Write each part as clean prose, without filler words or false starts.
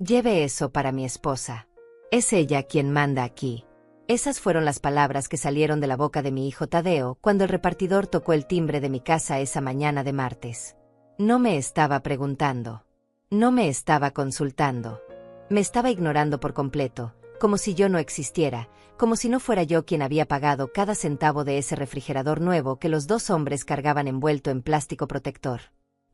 Lleve eso para mi esposa. Es ella quien manda aquí. Esas fueron las palabras que salieron de la boca de mi hijo Tadeo cuando el repartidor tocó el timbre de mi casa esa mañana de martes. No me estaba preguntando. No me estaba consultando. Me estaba ignorando por completo, como si yo no existiera, como si no fuera yo quien había pagado cada centavo de ese refrigerador nuevo que los dos hombres cargaban envuelto en plástico protector.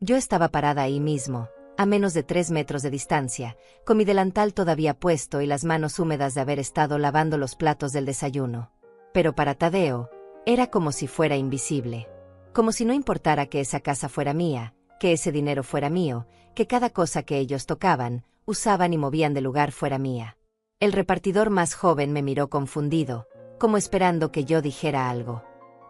Yo estaba parada ahí mismo, a menos de 3 metros de distancia, con mi delantal todavía puesto y las manos húmedas de haber estado lavando los platos del desayuno. Pero para Tadeo, era como si fuera invisible. Como si no importara que esa casa fuera mía, que ese dinero fuera mío, que cada cosa que ellos tocaban, usaban y movían de lugar fuera mía. El repartidor más joven me miró confundido, como esperando que yo dijera algo.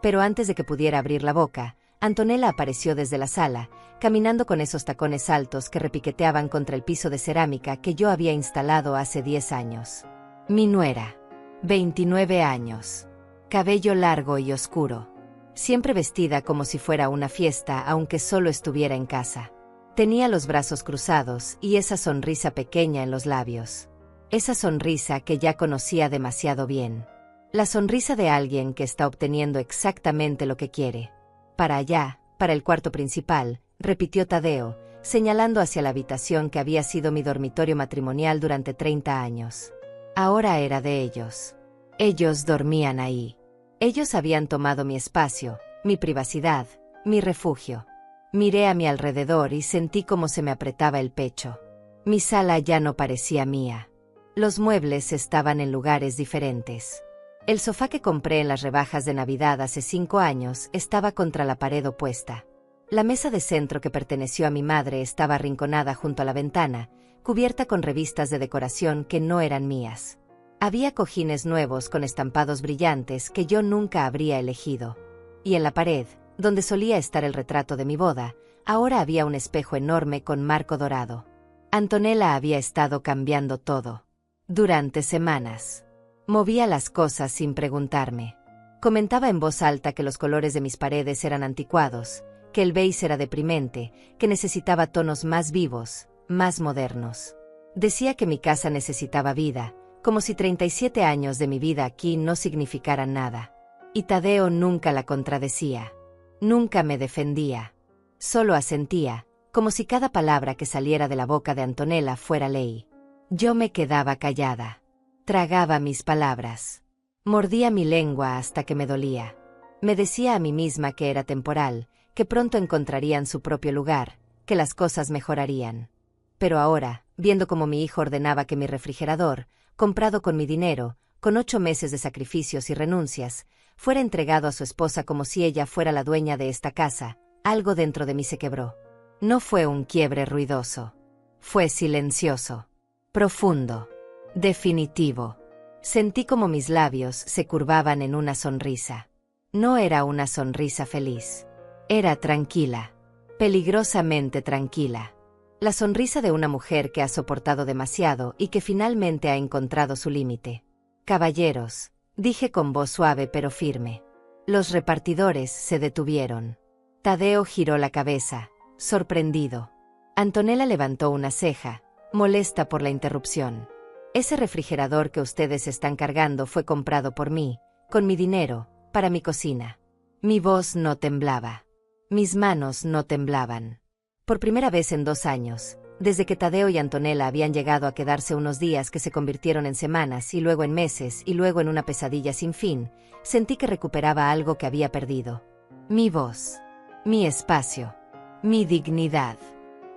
Pero antes de que pudiera abrir la boca, Antonella apareció desde la sala, caminando con esos tacones altos que repiqueteaban contra el piso de cerámica que yo había instalado hace 10 años. Mi nuera. 29 años. Cabello largo y oscuro. Siempre vestida como si fuera una fiesta aunque solo estuviera en casa. Tenía los brazos cruzados y esa sonrisa pequeña en los labios. Esa sonrisa que ya conocía demasiado bien. La sonrisa de alguien que está obteniendo exactamente lo que quiere. Para allá, para el cuarto principal, repitió Tadeo, señalando hacia la habitación que había sido mi dormitorio matrimonial durante 30 años. Ahora era de ellos. Ellos dormían ahí. Ellos habían tomado mi espacio, mi privacidad, mi refugio. Miré a mi alrededor y sentí cómo se me apretaba el pecho. Mi sala ya no parecía mía. Los muebles estaban en lugares diferentes. El sofá que compré en las rebajas de Navidad hace 5 años estaba contra la pared opuesta. La mesa de centro que perteneció a mi madre estaba arrinconada junto a la ventana, cubierta con revistas de decoración que no eran mías. Había cojines nuevos con estampados brillantes que yo nunca habría elegido. Y en la pared, donde solía estar el retrato de mi boda, ahora había un espejo enorme con marco dorado. Antonella había estado cambiando todo. Durante semanas. Movía las cosas sin preguntarme. Comentaba en voz alta que los colores de mis paredes eran anticuados, que el beige era deprimente, que necesitaba tonos más vivos, más modernos. Decía que mi casa necesitaba vida, como si 37 años de mi vida aquí no significaran nada. Y Tadeo nunca la contradecía. Nunca me defendía. Solo asentía, como si cada palabra que saliera de la boca de Antonella fuera ley. Yo me quedaba callada. Tragaba mis palabras. Mordía mi lengua hasta que me dolía. Me decía a mí misma que era temporal, que pronto encontrarían su propio lugar, que las cosas mejorarían. Pero ahora, viendo cómo mi hijo ordenaba que mi refrigerador, comprado con mi dinero, con 8 meses de sacrificios y renuncias, fuera entregado a su esposa como si ella fuera la dueña de esta casa, algo dentro de mí se quebró. No fue un quiebre ruidoso. Fue silencioso. Profundo. Definitivo. Sentí como mis labios se curvaban en una sonrisa. No era una sonrisa feliz. Era tranquila. Peligrosamente tranquila. La sonrisa de una mujer que ha soportado demasiado y que finalmente ha encontrado su límite. Caballeros, dije con voz suave pero firme. Los repartidores se detuvieron. Tadeo giró la cabeza, sorprendido. Antonella levantó una ceja, molesta por la interrupción. Ese refrigerador que ustedes están cargando fue comprado por mí, con mi dinero, para mi cocina. Mi voz no temblaba. Mis manos no temblaban. Por primera vez en 2 años, desde que Tadeo y Antonella habían llegado a quedarse unos días que se convirtieron en semanas y luego en meses y luego en una pesadilla sin fin, sentí que recuperaba algo que había perdido. Mi voz. Mi espacio. Mi dignidad.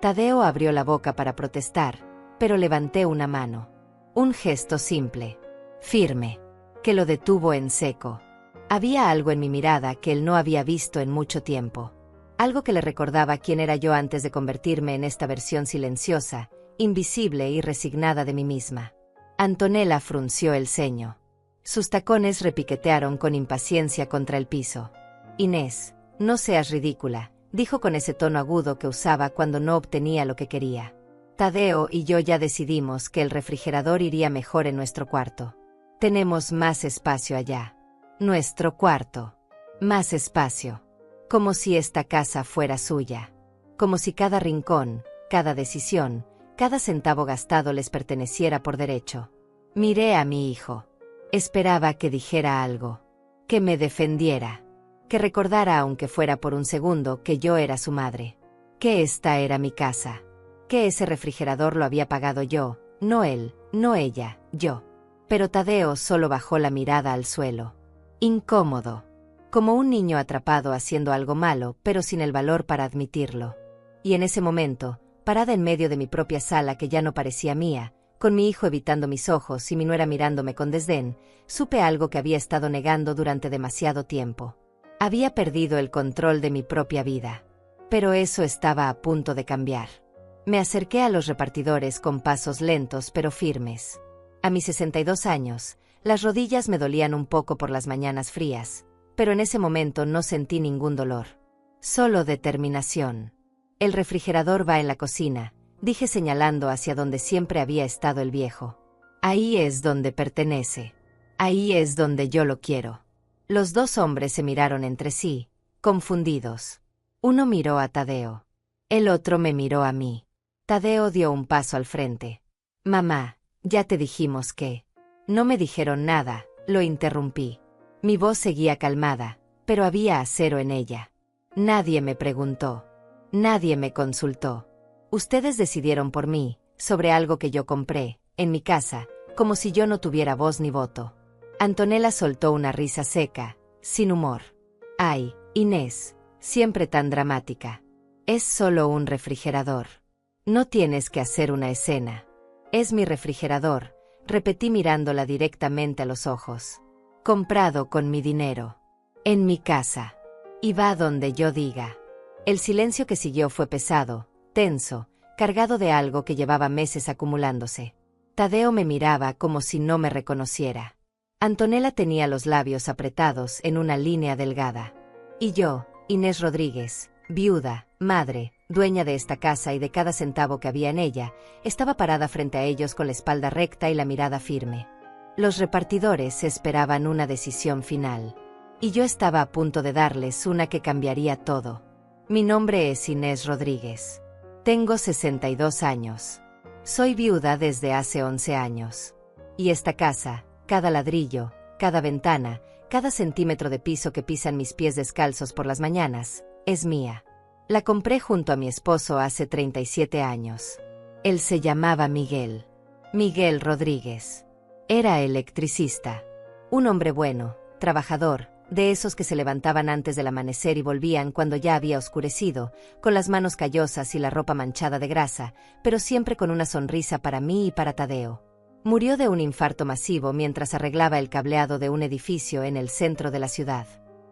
Tadeo abrió la boca para protestar, pero levanté una mano. Un gesto simple, firme, que lo detuvo en seco. Había algo en mi mirada que él no había visto en mucho tiempo. Algo que le recordaba quién era yo antes de convertirme en esta versión silenciosa, invisible y resignada de mí misma. Antonella frunció el ceño. Sus tacones repiquetearon con impaciencia contra el piso. Inés, no seas ridícula, dijo con ese tono agudo que usaba cuando no obtenía lo que quería. Tadeo y yo ya decidimos que el refrigerador iría mejor en nuestro cuarto. Tenemos más espacio allá. Nuestro cuarto. Más espacio. Como si esta casa fuera suya. Como si cada rincón, cada decisión, cada centavo gastado les perteneciera por derecho. Miré a mi hijo. Esperaba que dijera algo, que me defendiera, que recordara aunque fuera por un segundo que yo era su madre, que esta era mi casa, que ese refrigerador lo había pagado yo, no él, no ella, yo. Pero Tadeo solo bajó la mirada al suelo. Incómodo. Como un niño atrapado haciendo algo malo, pero sin el valor para admitirlo. Y en ese momento, parada en medio de mi propia sala que ya no parecía mía, con mi hijo evitando mis ojos y mi nuera mirándome con desdén, supe algo que había estado negando durante demasiado tiempo. Había perdido el control de mi propia vida. Pero eso estaba a punto de cambiar. Me acerqué a los repartidores con pasos lentos pero firmes. A mis 62 años, las rodillas me dolían un poco por las mañanas frías, pero en ese momento no sentí ningún dolor. Solo determinación. El refrigerador va en la cocina, dije señalando hacia donde siempre había estado el viejo. Ahí es donde pertenece. Ahí es donde yo lo quiero. Los dos hombres se miraron entre sí, confundidos. Uno miró a Tadeo. El otro me miró a mí. Tadeo dio un paso al frente. Mamá, ya te dijimos que... No me dijeron nada, lo interrumpí. Mi voz seguía calmada, pero había acero en ella. Nadie me preguntó. Nadie me consultó. Ustedes decidieron por mí, sobre algo que yo compré, en mi casa, como si yo no tuviera voz ni voto. Antonella soltó una risa seca, sin humor. Ay, Inés, siempre tan dramática. Es solo un refrigerador. No tienes que hacer una escena. Es mi refrigerador, repetí mirándola directamente a los ojos. Comprado con mi dinero. En mi casa. Y va donde yo diga. El silencio que siguió fue pesado, tenso, cargado de algo que llevaba meses acumulándose. Tadeo me miraba como si no me reconociera. Antonella tenía los labios apretados en una línea delgada. Y yo, Inés Rodríguez, viuda, madre, dueña de esta casa y de cada centavo que había en ella, estaba parada frente a ellos con la espalda recta y la mirada firme. Los repartidores esperaban una decisión final. Y yo estaba a punto de darles una que cambiaría todo. Mi nombre es Inés Rodríguez. Tengo 62 años. Soy viuda desde hace 11 años. Y esta casa, cada ladrillo, cada ventana, cada centímetro de piso que pisan mis pies descalzos por las mañanas, es mía. La compré junto a mi esposo hace 37 años. Él se llamaba Miguel. Miguel Rodríguez. Era electricista. Un hombre bueno, trabajador, de esos que se levantaban antes del amanecer y volvían cuando ya había oscurecido, con las manos callosas y la ropa manchada de grasa, pero siempre con una sonrisa para mí y para Tadeo. Murió de un infarto masivo mientras arreglaba el cableado de un edificio en el centro de la ciudad.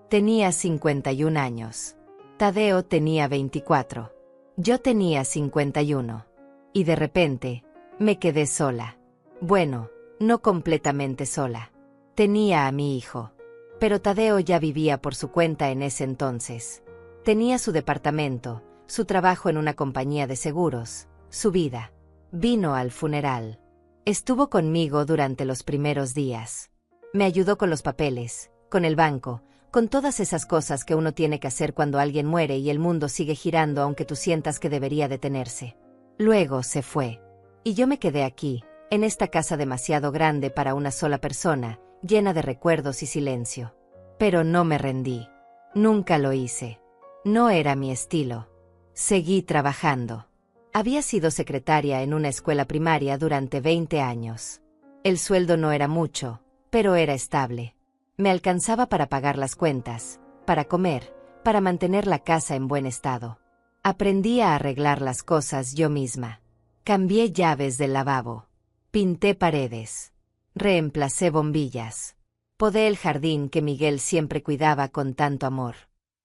Tenía 51 años. Tadeo tenía 24. Yo tenía 51. Y de repente, me quedé sola. Bueno, no completamente sola. Tenía a mi hijo. Pero Tadeo ya vivía por su cuenta en ese entonces. Tenía su departamento, su trabajo en una compañía de seguros, su vida. Vino al funeral. Estuvo conmigo durante los primeros días. Me ayudó con los papeles, con el banco, con todas esas cosas que uno tiene que hacer cuando alguien muere y el mundo sigue girando aunque tú sientas que debería detenerse. Luego se fue. Y yo me quedé aquí, en esta casa demasiado grande para una sola persona, llena de recuerdos y silencio. Pero no me rendí. Nunca lo hice. No era mi estilo. Seguí trabajando. Había sido secretaria en una escuela primaria durante 20 años. El sueldo no era mucho, pero era estable. Me alcanzaba para pagar las cuentas, para comer, para mantener la casa en buen estado. Aprendí a arreglar las cosas yo misma. Cambié llaves del lavabo. Pinté paredes. Reemplacé bombillas. Podé el jardín que Miguel siempre cuidaba con tanto amor.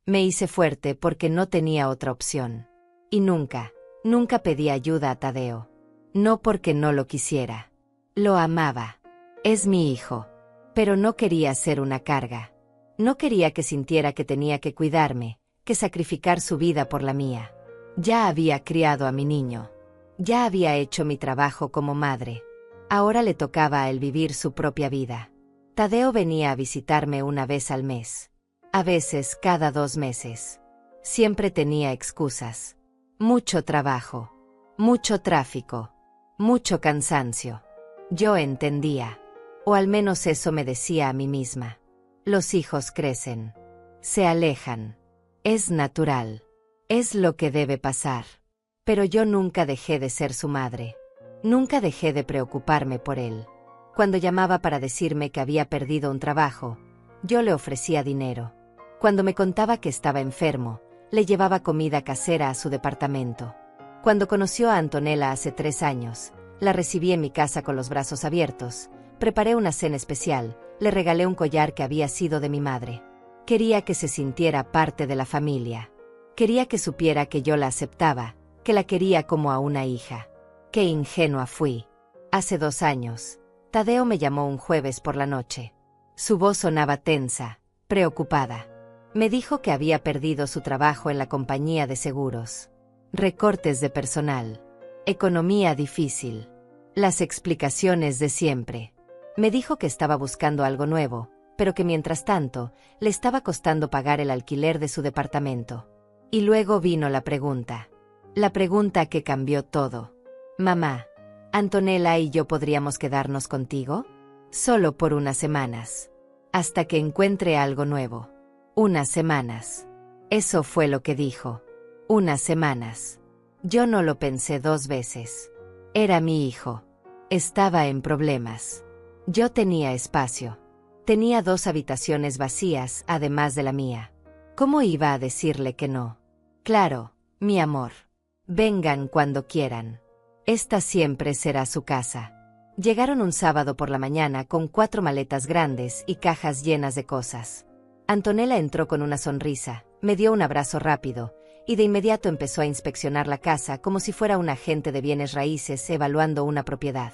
Me hice fuerte porque no tenía otra opción. Y nunca pedí ayuda a Tadeo. No porque no lo quisiera. Lo amaba. Es mi hijo. Pero no quería ser una carga. No quería que sintiera que tenía que cuidarme, que sacrificar su vida por la mía. Ya había criado a mi niño. Ya había hecho mi trabajo como madre. Ahora le tocaba a él vivir su propia vida. Tadeo venía a visitarme una vez al mes. A veces cada 2 meses. Siempre tenía excusas. Mucho trabajo. Mucho tráfico. Mucho cansancio. Yo entendía. O al menos eso me decía a mí misma. Los hijos crecen. Se alejan. Es natural. Es lo que debe pasar. Pero yo nunca dejé de ser su madre. Nunca dejé de preocuparme por él. Cuando llamaba para decirme que había perdido un trabajo, yo le ofrecía dinero. Cuando me contaba que estaba enfermo, le llevaba comida casera a su departamento. Cuando conoció a Antonella hace 3 años, la recibí en mi casa con los brazos abiertos, preparé una cena especial, le regalé un collar que había sido de mi madre. Quería que se sintiera parte de la familia. Quería que supiera que yo la aceptaba, que la quería como a una hija. Qué ingenua fui. Hace 2 años, Tadeo me llamó un jueves por la noche. Su voz sonaba tensa, preocupada. Me dijo que había perdido su trabajo en la compañía de seguros. Recortes de personal. Economía difícil. Las explicaciones de siempre. Me dijo que estaba buscando algo nuevo, pero que mientras tanto, le estaba costando pagar el alquiler de su departamento. Y luego vino la pregunta. La pregunta que cambió todo. Mamá, ¿Antonella y yo podríamos quedarnos contigo? Solo por unas semanas. Hasta que encuentre algo nuevo. Unas semanas. Eso fue lo que dijo. Unas semanas. Yo no lo pensé 2 veces. Era mi hijo. Estaba en problemas. Yo tenía espacio. Tenía 2 habitaciones vacías, además de la mía. ¿Cómo iba a decirle que no? Claro, mi amor. Vengan cuando quieran. Esta siempre será su casa. Llegaron un sábado por la mañana con 4 maletas grandes y cajas llenas de cosas. Antonella entró con una sonrisa, me dio un abrazo rápido, y de inmediato empezó a inspeccionar la casa como si fuera un agente de bienes raíces evaluando una propiedad.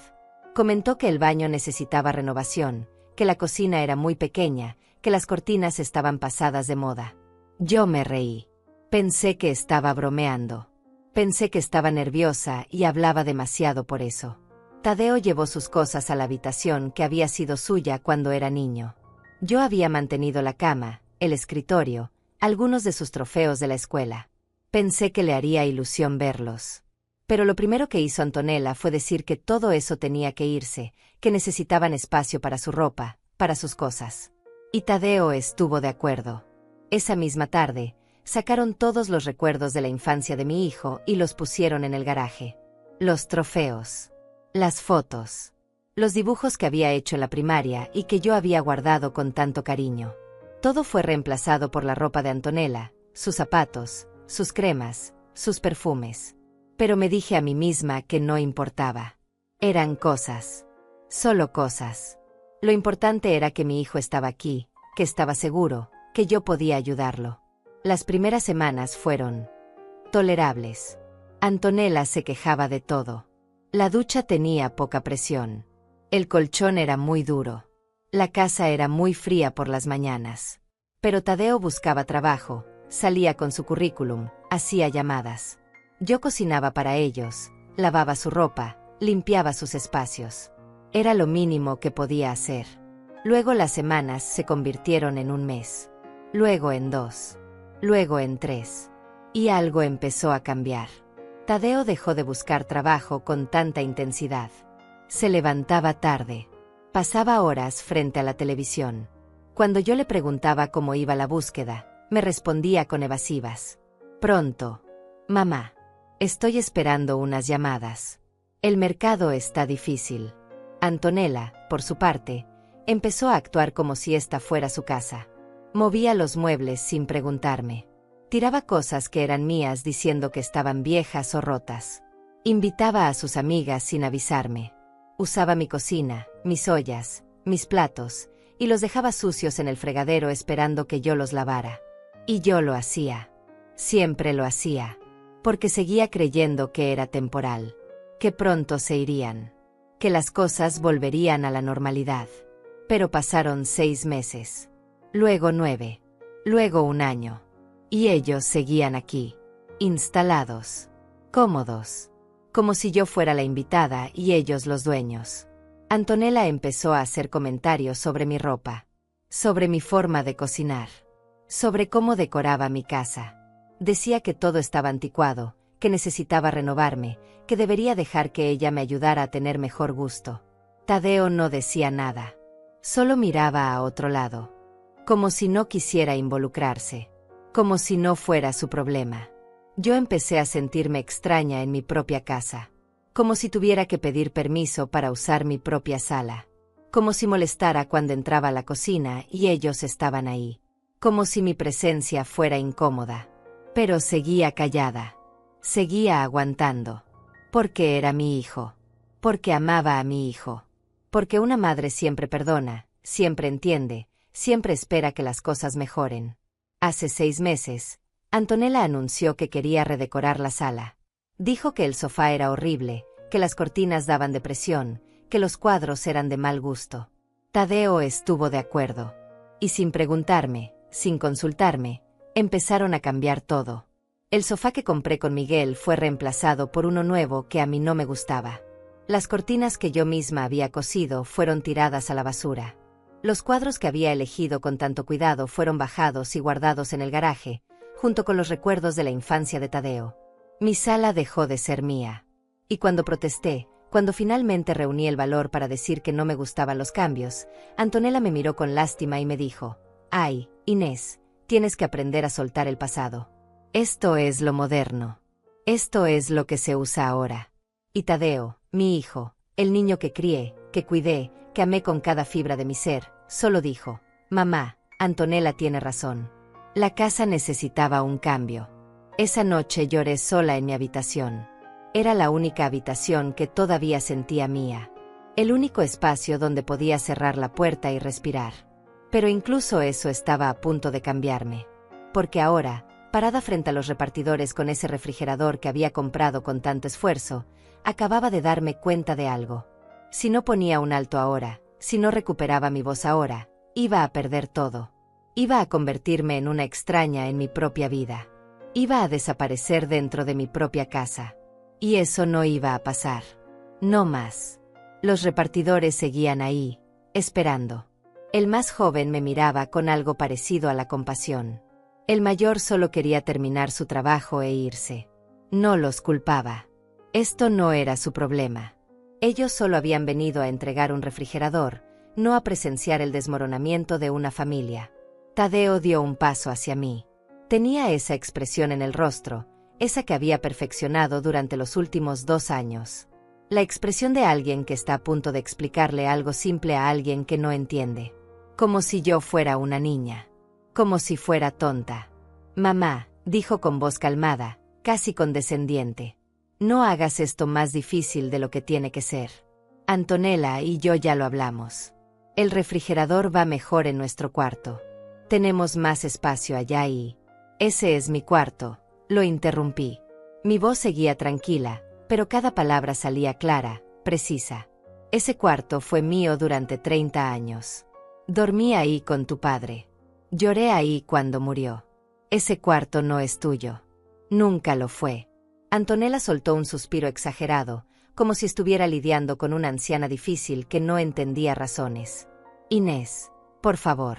Comentó que el baño necesitaba renovación, que la cocina era muy pequeña, que las cortinas estaban pasadas de moda. Yo me reí. Pensé que estaba bromeando. Pensé que estaba nerviosa y hablaba demasiado por eso. Tadeo llevó sus cosas a la habitación que había sido suya cuando era niño. Yo había mantenido la cama, el escritorio, algunos de sus trofeos de la escuela. Pensé que le haría ilusión verlos. Pero lo primero que hizo Antonella fue decir que todo eso tenía que irse, que necesitaban espacio para su ropa, para sus cosas. Y Tadeo estuvo de acuerdo. Esa misma tarde, sacaron todos los recuerdos de la infancia de mi hijo y los pusieron en el garaje. Los trofeos. Las fotos. Los dibujos que había hecho en la primaria y que yo había guardado con tanto cariño. Todo fue reemplazado por la ropa de Antonella, sus zapatos, sus cremas, sus perfumes. Pero me dije a mí misma que no importaba. Eran cosas. Solo cosas. Lo importante era que mi hijo estaba aquí, que estaba seguro, que yo podía ayudarlo. Las primeras semanas fueron tolerables. Antonella se quejaba de todo. La ducha tenía poca presión. El colchón era muy duro. La casa era muy fría por las mañanas. Pero Tadeo buscaba trabajo, salía con su currículum, hacía llamadas. Yo cocinaba para ellos, lavaba su ropa, limpiaba sus espacios. Era lo mínimo que podía hacer. Luego las semanas se convirtieron en un mes. Luego en 2. Luego en 3. Y algo empezó a cambiar. Tadeo dejó de buscar trabajo con tanta intensidad. Se levantaba tarde. Pasaba horas frente a la televisión. Cuando yo le preguntaba cómo iba la búsqueda, me respondía con evasivas. Pronto. Mamá. Estoy esperando unas llamadas. El mercado está difícil. Antonella, por su parte, empezó a actuar como si esta fuera su casa. Movía los muebles sin preguntarme. Tiraba cosas que eran mías diciendo que estaban viejas o rotas. Invitaba a sus amigas sin avisarme. Usaba mi cocina, mis ollas, mis platos, y los dejaba sucios en el fregadero esperando que yo los lavara. Y yo lo hacía. Siempre lo hacía. Porque seguía creyendo que era temporal. Que pronto se irían. Que las cosas volverían a la normalidad. Pero pasaron 6 meses. Luego 9. Luego 1 año. Y ellos seguían aquí. Instalados. Cómodos. Como si yo fuera la invitada y ellos los dueños. Antonella empezó a hacer comentarios sobre mi ropa. Sobre mi forma de cocinar. Sobre cómo decoraba mi casa. Decía que todo estaba anticuado, que necesitaba renovarme, que debería dejar que ella me ayudara a tener mejor gusto. Tadeo no decía nada. Solo miraba a otro lado. Como si no quisiera involucrarse. Como si no fuera su problema. Yo empecé a sentirme extraña en mi propia casa. Como si tuviera que pedir permiso para usar mi propia sala. Como si molestara cuando entraba a la cocina y ellos estaban ahí. Como si mi presencia fuera incómoda. Pero seguía callada. Seguía aguantando. Porque era mi hijo. Porque amaba a mi hijo. Porque una madre siempre perdona, siempre entiende, siempre espera que las cosas mejoren. Hace 6 meses, Antonella anunció que quería redecorar la sala. Dijo que el sofá era horrible, que las cortinas daban depresión, que los cuadros eran de mal gusto. Tadeo estuvo de acuerdo. Y sin preguntarme, sin consultarme, empezaron a cambiar todo. El sofá que compré con Miguel fue reemplazado por uno nuevo que a mí no me gustaba. Las cortinas que yo misma había cosido fueron tiradas a la basura. Los cuadros que había elegido con tanto cuidado fueron bajados y guardados en el garaje, junto con los recuerdos de la infancia de Tadeo. Mi sala dejó de ser mía. Y cuando protesté, cuando finalmente reuní el valor para decir que no me gustaban los cambios, Antonella me miró con lástima y me dijo: «Ay, Inés, tienes que aprender a soltar el pasado. Esto es lo moderno. Esto es lo que se usa ahora». Y Tadeo, mi hijo, el niño que crié, que cuidé, que amé con cada fibra de mi ser, solo dijo: «Mamá, Antonella tiene razón. La casa necesitaba un cambio». Esa noche lloré sola en mi habitación. Era la única habitación que todavía sentía mía. El único espacio donde podía cerrar la puerta y respirar. Pero incluso eso estaba a punto de cambiarme. Porque ahora, parada frente a los repartidores con ese refrigerador que había comprado con tanto esfuerzo, acababa de darme cuenta de algo. Si no ponía un alto ahora, si no recuperaba mi voz ahora, iba a perder todo. Iba a convertirme en una extraña en mi propia vida. Iba a desaparecer dentro de mi propia casa. Y eso no iba a pasar. No más. Los repartidores seguían ahí, esperando. El más joven me miraba con algo parecido a la compasión. El mayor solo quería terminar su trabajo e irse. No los culpaba. Esto no era su problema. Ellos solo habían venido a entregar un refrigerador, no a presenciar el desmoronamiento de una familia. Tadeo dio un paso hacia mí. Tenía esa expresión en el rostro, esa que había perfeccionado durante los últimos 2 años. La expresión de alguien que está a punto de explicarle algo simple a alguien que no entiende. Como si yo fuera una niña. Como si fuera tonta. «Mamá», dijo con voz calmada, casi condescendiente. «No hagas esto más difícil de lo que tiene que ser. Antonella y yo ya lo hablamos. El refrigerador va mejor en nuestro cuarto. Tenemos más espacio allá y...». «Ese es mi cuarto», lo interrumpí. Mi voz seguía tranquila, pero cada palabra salía clara, precisa. «Ese cuarto fue mío durante 30 años. Dormí ahí con tu padre. Lloré ahí cuando murió. Ese cuarto no es tuyo. Nunca lo fue». Antonella soltó un suspiro exagerado, como si estuviera lidiando con una anciana difícil que no entendía razones. «Inés, por favor.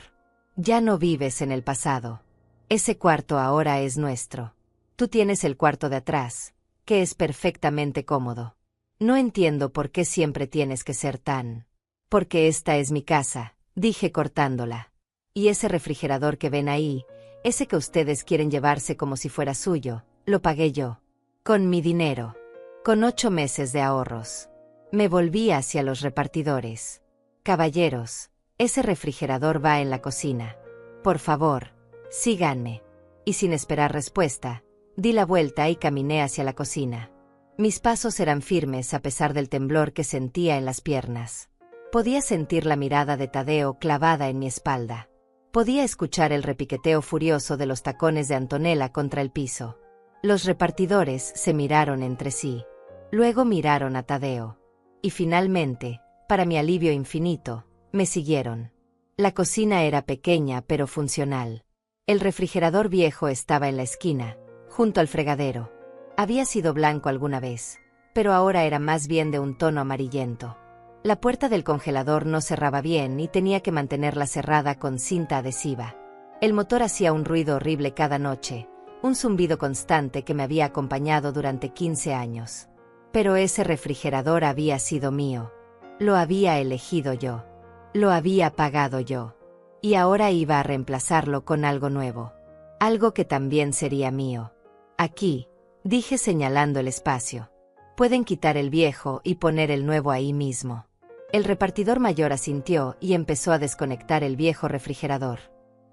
Ya no vives en el pasado. Ese cuarto ahora es nuestro. Tú tienes el cuarto de atrás, que es perfectamente cómodo. No entiendo por qué siempre tienes que ser tan... Porque esta es mi casa», dije cortándola. «Y ese refrigerador que ven ahí, ese que ustedes quieren llevarse como si fuera suyo, lo pagué yo. Con mi dinero. Con 8 meses de ahorros». Me volví hacia los repartidores. «Caballeros, ese refrigerador va en la cocina. Por favor, síganme». Y sin esperar respuesta, di la vuelta y caminé hacia la cocina. Mis pasos eran firmes a pesar del temblor que sentía en las piernas. Podía sentir la mirada de Tadeo clavada en mi espalda. Podía escuchar el repiqueteo furioso de los tacones de Antonella contra el piso. Los repartidores se miraron entre sí. Luego miraron a Tadeo. Y finalmente, para mi alivio infinito, me siguieron. La cocina era pequeña pero funcional. El refrigerador viejo estaba en la esquina, junto al fregadero. Había sido blanco alguna vez, pero ahora era más bien de un tono amarillento. La puerta del congelador no cerraba bien y tenía que mantenerla cerrada con cinta adhesiva. El motor hacía un ruido horrible cada noche, un zumbido constante que me había acompañado durante 15 años. Pero ese refrigerador había sido mío. Lo había elegido yo. Lo había pagado yo. Y ahora iba a reemplazarlo con algo nuevo. Algo que también sería mío. Aquí, dije señalando el espacio. Pueden quitar el viejo y poner el nuevo ahí mismo. El repartidor mayor asintió y empezó a desconectar el viejo refrigerador.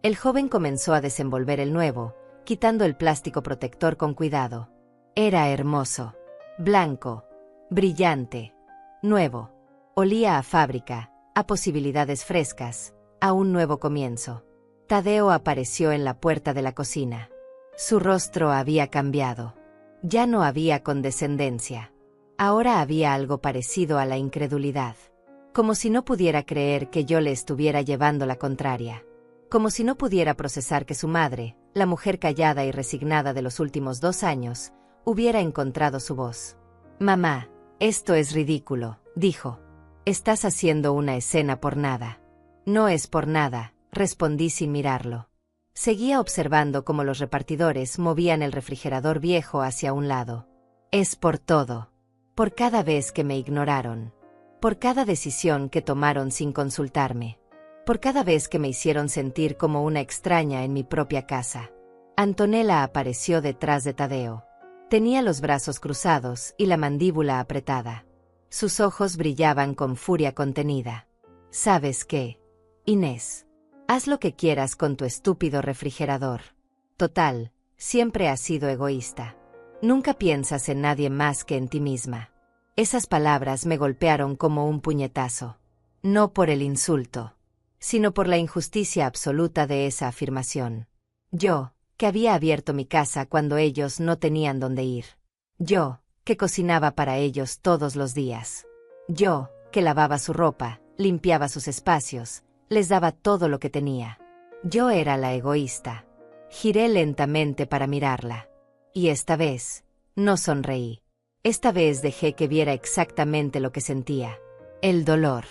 El joven comenzó a desenvolver el nuevo, quitando el plástico protector con cuidado. Era hermoso. Blanco. Brillante. Nuevo. Olía a fábrica, a posibilidades frescas, a un nuevo comienzo. Tadeo apareció en la puerta de la cocina. Su rostro había cambiado. Ya no había condescendencia. Ahora había algo parecido a la incredulidad. Como si no pudiera creer que yo le estuviera llevando la contraria. Como si no pudiera procesar que su madre, la mujer callada y resignada de los últimos 2 años, hubiera encontrado su voz. «Mamá, esto es ridículo», dijo. «Estás haciendo una escena por nada». «No es por nada», respondí sin mirarlo. Seguía observando cómo los repartidores movían el refrigerador viejo hacia un lado. «Es por todo. Por cada vez que me ignoraron. Por cada decisión que tomaron sin consultarme. Por cada vez que me hicieron sentir como una extraña en mi propia casa». Antonella apareció detrás de Tadeo. Tenía los brazos cruzados y la mandíbula apretada. Sus ojos brillaban con furia contenida. «¿Sabes qué, Inés? Haz lo que quieras con tu estúpido refrigerador. Total, siempre has sido egoísta. Nunca piensas en nadie más que en ti misma». Esas palabras me golpearon como un puñetazo. No por el insulto, sino por la injusticia absoluta de esa afirmación. Yo, que había abierto mi casa cuando ellos no tenían dónde ir. Yo, que cocinaba para ellos todos los días. Yo, que lavaba su ropa, limpiaba sus espacios, les daba todo lo que tenía. Yo era la egoísta. Giré lentamente para mirarla. Y esta vez, no sonreí. Esta vez dejé que viera exactamente lo que sentía. El dolor.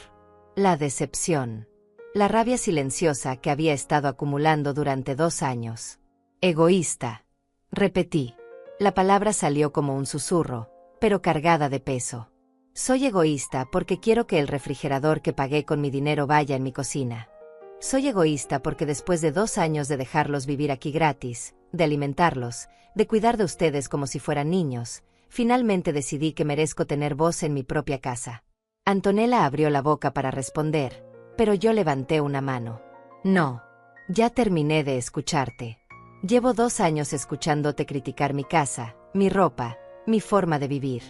La decepción. La rabia silenciosa que había estado acumulando durante 2 años. «Egoísta», repetí. La palabra salió como un susurro, pero cargada de peso. «Soy egoísta porque quiero que el refrigerador que pagué con mi dinero vaya en mi cocina. Soy egoísta porque después de 2 años de dejarlos vivir aquí gratis, de alimentarlos, de cuidar de ustedes como si fueran niños, finalmente decidí que merezco tener voz en mi propia casa». Antonella abrió la boca para responder, pero yo levanté una mano. «No. Ya terminé de escucharte. Llevo 2 años escuchándote criticar mi casa, mi ropa, mi forma de vivir.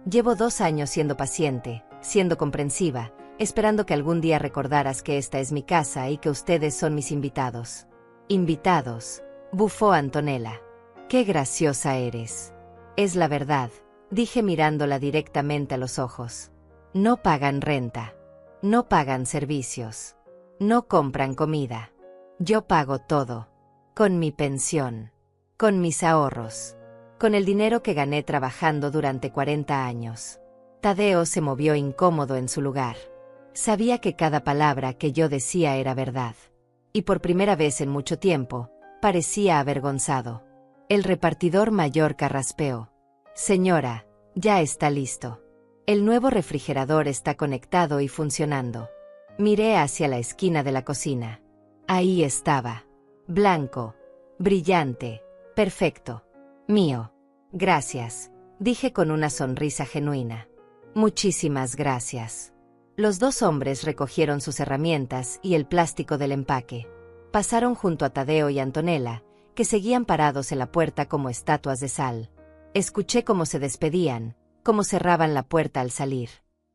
Llevo 2 años siendo paciente, siendo comprensiva, esperando que algún día recordaras que esta es mi casa y que ustedes son mis invitados». «¿Invitados?», bufó Antonella. «Qué graciosa eres». «Es la verdad», dije mirándola directamente a los ojos. «No pagan renta. No pagan servicios. No compran comida. Yo pago todo. Con mi pensión. Con mis ahorros. Con el dinero que gané trabajando durante 40 años». Tadeo se movió incómodo en su lugar. Sabía que cada palabra que yo decía era verdad. Y por primera vez en mucho tiempo, parecía avergonzado. El repartidor mayor carraspeó. «Señora, ya está listo. El nuevo refrigerador está conectado y funcionando». Miré hacia la esquina de la cocina. Ahí estaba. Blanco. Brillante. Perfecto. «Mío. Gracias», dije con una sonrisa genuina. «Muchísimas gracias». Los 2 hombres recogieron sus herramientas y el plástico del empaque. Pasaron junto a Tadeo y Antonella, que seguían parados en la puerta como estatuas de sal. Escuché cómo se despedían, cómo cerraban la puerta al salir.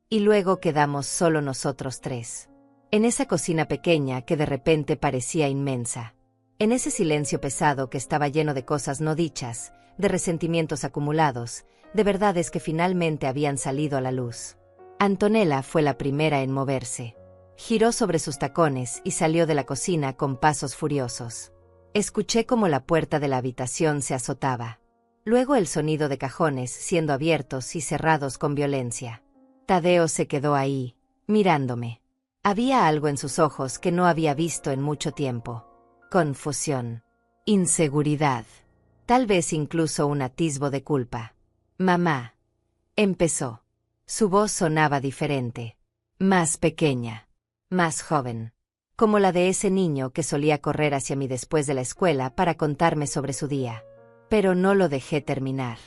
Y luego quedamos solo nosotros 3. En esa cocina pequeña que de repente parecía inmensa. En ese silencio pesado que estaba lleno de cosas no dichas, de resentimientos acumulados, de verdades que finalmente habían salido a la luz. Antonella fue la primera en moverse. Giró sobre sus tacones y salió de la cocina con pasos furiosos. Escuché cómo la puerta de la habitación se azotaba. Luego el sonido de cajones siendo abiertos y cerrados con violencia. Tadeo se quedó ahí, mirándome. Había algo en sus ojos que no había visto en mucho tiempo. Confusión. Inseguridad. Tal vez incluso un atisbo de culpa. Mamá. Empezó. Su voz sonaba diferente. Más pequeña. Más joven. Como la de ese niño que solía correr hacia mí después de la escuela para contarme sobre su día. Pero no lo dejé terminar.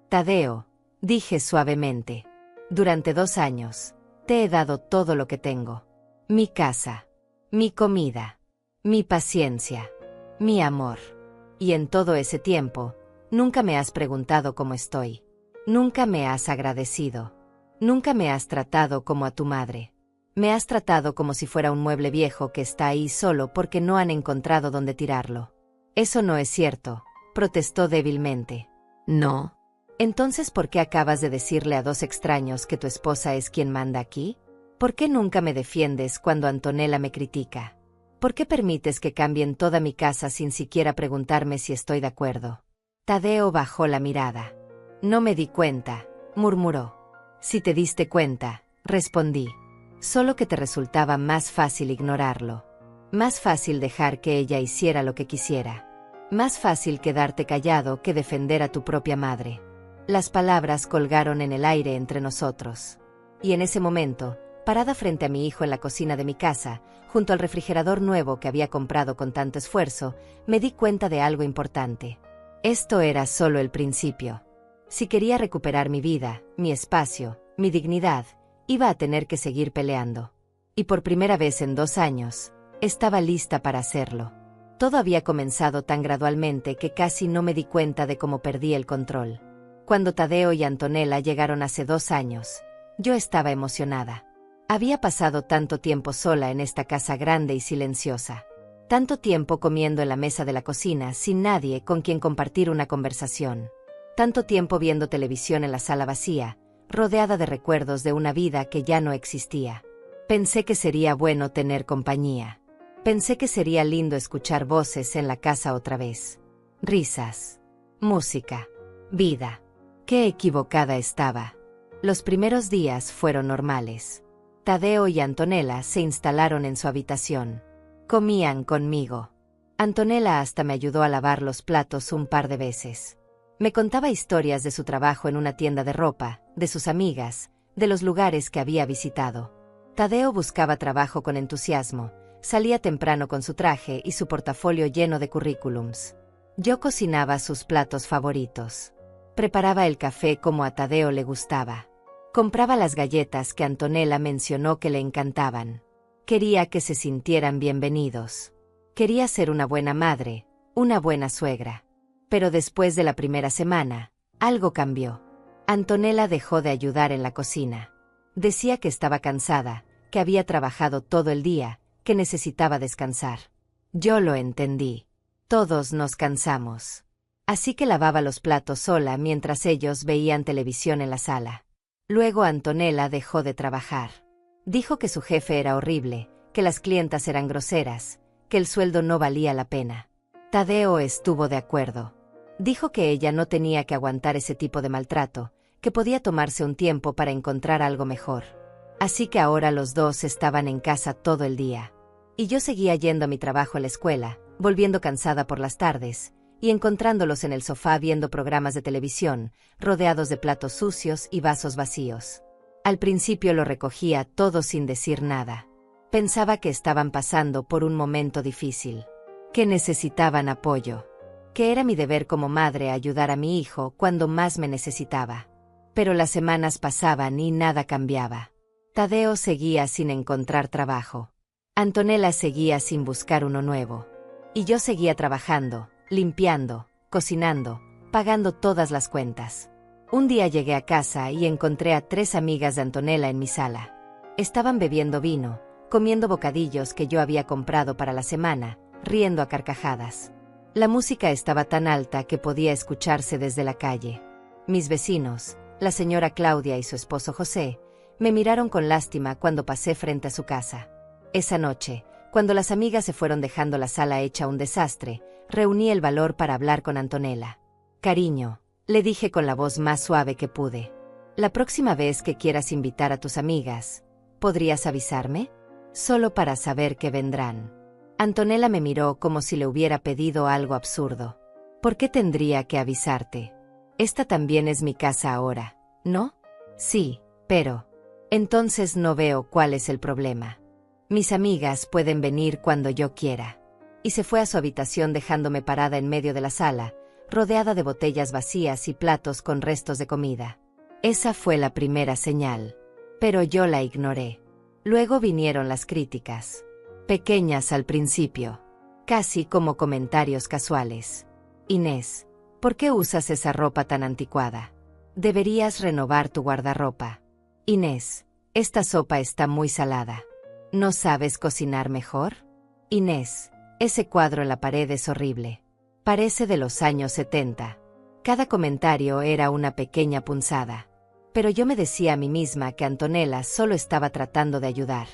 Tadeo, dije suavemente. Durante 2 años, te he dado todo lo que tengo. Mi casa. Mi comida. Mi paciencia. Mi amor. Y en todo ese tiempo, nunca me has preguntado cómo estoy. Nunca me has agradecido. Nunca me has tratado como a tu madre. Me has tratado como si fuera un mueble viejo que está ahí solo porque no han encontrado dónde tirarlo. Eso no es cierto, protestó débilmente. ¿No? Entonces, ¿por qué acabas de decirle a 2 extraños que tu esposa es quien manda aquí? ¿Por qué nunca me defiendes cuando Antonella me critica? ¿Por qué permites que cambien toda mi casa sin siquiera preguntarme si estoy de acuerdo? Tadeo bajó la mirada. No me di cuenta, murmuró. Si te diste cuenta, respondí. Solo que te resultaba más fácil ignorarlo. Más fácil dejar que ella hiciera lo que quisiera. Más fácil quedarte callado que defender a tu propia madre. Las palabras colgaron en el aire entre nosotros. Y en ese momento, parada frente a mi hijo en la cocina de mi casa, junto al refrigerador nuevo que había comprado con tanto esfuerzo, me di cuenta de algo importante. Esto era solo el principio. Si quería recuperar mi vida, mi espacio, mi dignidad, iba a tener que seguir peleando. Y por primera vez en 2 años, estaba lista para hacerlo. Todo había comenzado tan gradualmente que casi no me di cuenta de cómo perdí el control. Cuando Tadeo y Antonella llegaron hace 2 años, yo estaba emocionada. Había pasado tanto tiempo sola en esta casa grande y silenciosa. Tanto tiempo comiendo en la mesa de la cocina sin nadie con quien compartir una conversación. Tanto tiempo viendo televisión en la sala vacía, rodeada de recuerdos de una vida que ya no existía. Pensé que sería bueno tener compañía. Pensé que sería lindo escuchar voces en la casa otra vez. Risas. Música. Vida. Qué equivocada estaba. Los primeros días fueron normales. Tadeo y Antonella se instalaron en su habitación. Comían conmigo. Antonella hasta me ayudó a lavar los platos un par de veces. Me contaba historias de su trabajo en una tienda de ropa, de sus amigas, de los lugares que había visitado. Tadeo buscaba trabajo con entusiasmo, salía temprano con su traje y su portafolio lleno de currículums. Yo cocinaba sus platos favoritos. Preparaba el café como a Tadeo le gustaba. Compraba las galletas que Antonella mencionó que le encantaban. Quería que se sintieran bienvenidos. Quería ser una buena madre, una buena suegra. Pero después de la primera semana, algo cambió. Antonella dejó de ayudar en la cocina. Decía que estaba cansada, que había trabajado todo el día, que necesitaba descansar. Yo lo entendí. Todos nos cansamos. Así que lavaba los platos sola mientras ellos veían televisión en la sala. Luego Antonella dejó de trabajar. Dijo que su jefe era horrible, que las clientas eran groseras, que el sueldo no valía la pena. Tadeo estuvo de acuerdo. Dijo que ella no tenía que aguantar ese tipo de maltrato, que podía tomarse un tiempo para encontrar algo mejor. Así que ahora los dos estaban en casa todo el día. Y yo seguía yendo a mi trabajo en la escuela, volviendo cansada por las tardes, y encontrándolos en el sofá viendo programas de televisión, rodeados de platos sucios y vasos vacíos. Al principio lo recogía todo sin decir nada. Pensaba que estaban pasando por un momento difícil, que necesitaban apoyo, que era mi deber como madre ayudar a mi hijo cuando más me necesitaba. Pero las semanas pasaban y nada cambiaba. Tadeo seguía sin encontrar trabajo. Antonella seguía sin buscar uno nuevo. Y yo seguía trabajando, limpiando, cocinando, pagando todas las cuentas. Un día llegué a casa y encontré a 3 amigas de Antonella en mi sala. Estaban bebiendo vino, comiendo bocadillos que yo había comprado para la semana, riendo a carcajadas. La música estaba tan alta que podía escucharse desde la calle. Mis vecinos, la señora Claudia y su esposo José, me miraron con lástima cuando pasé frente a su casa. Esa noche, cuando las amigas se fueron dejando la sala hecha un desastre, reuní el valor para hablar con Antonella. Cariño, le dije con la voz más suave que pude. La próxima vez que quieras invitar a tus amigas, ¿podrías avisarme? Solo para saber que vendrán. Antonella me miró como si le hubiera pedido algo absurdo. ¿Por qué tendría que avisarte? Esta también es mi casa ahora, ¿no? Sí, pero... Entonces no veo cuál es el problema. Mis amigas pueden venir cuando yo quiera. Y se fue a su habitación dejándome parada en medio de la sala, rodeada de botellas vacías y platos con restos de comida. Esa fue la primera señal. Pero yo la ignoré. Luego vinieron las críticas. Pequeñas al principio. Casi como comentarios casuales. Inés, ¿por qué usas esa ropa tan anticuada? Deberías renovar tu guardarropa. Inés, esta sopa está muy salada. ¿No sabes cocinar mejor? Inés, ese cuadro en la pared es horrible. Parece de los años 70. Cada comentario era una pequeña punzada. Pero yo me decía a mí misma que Antonella solo estaba tratando de ayudar.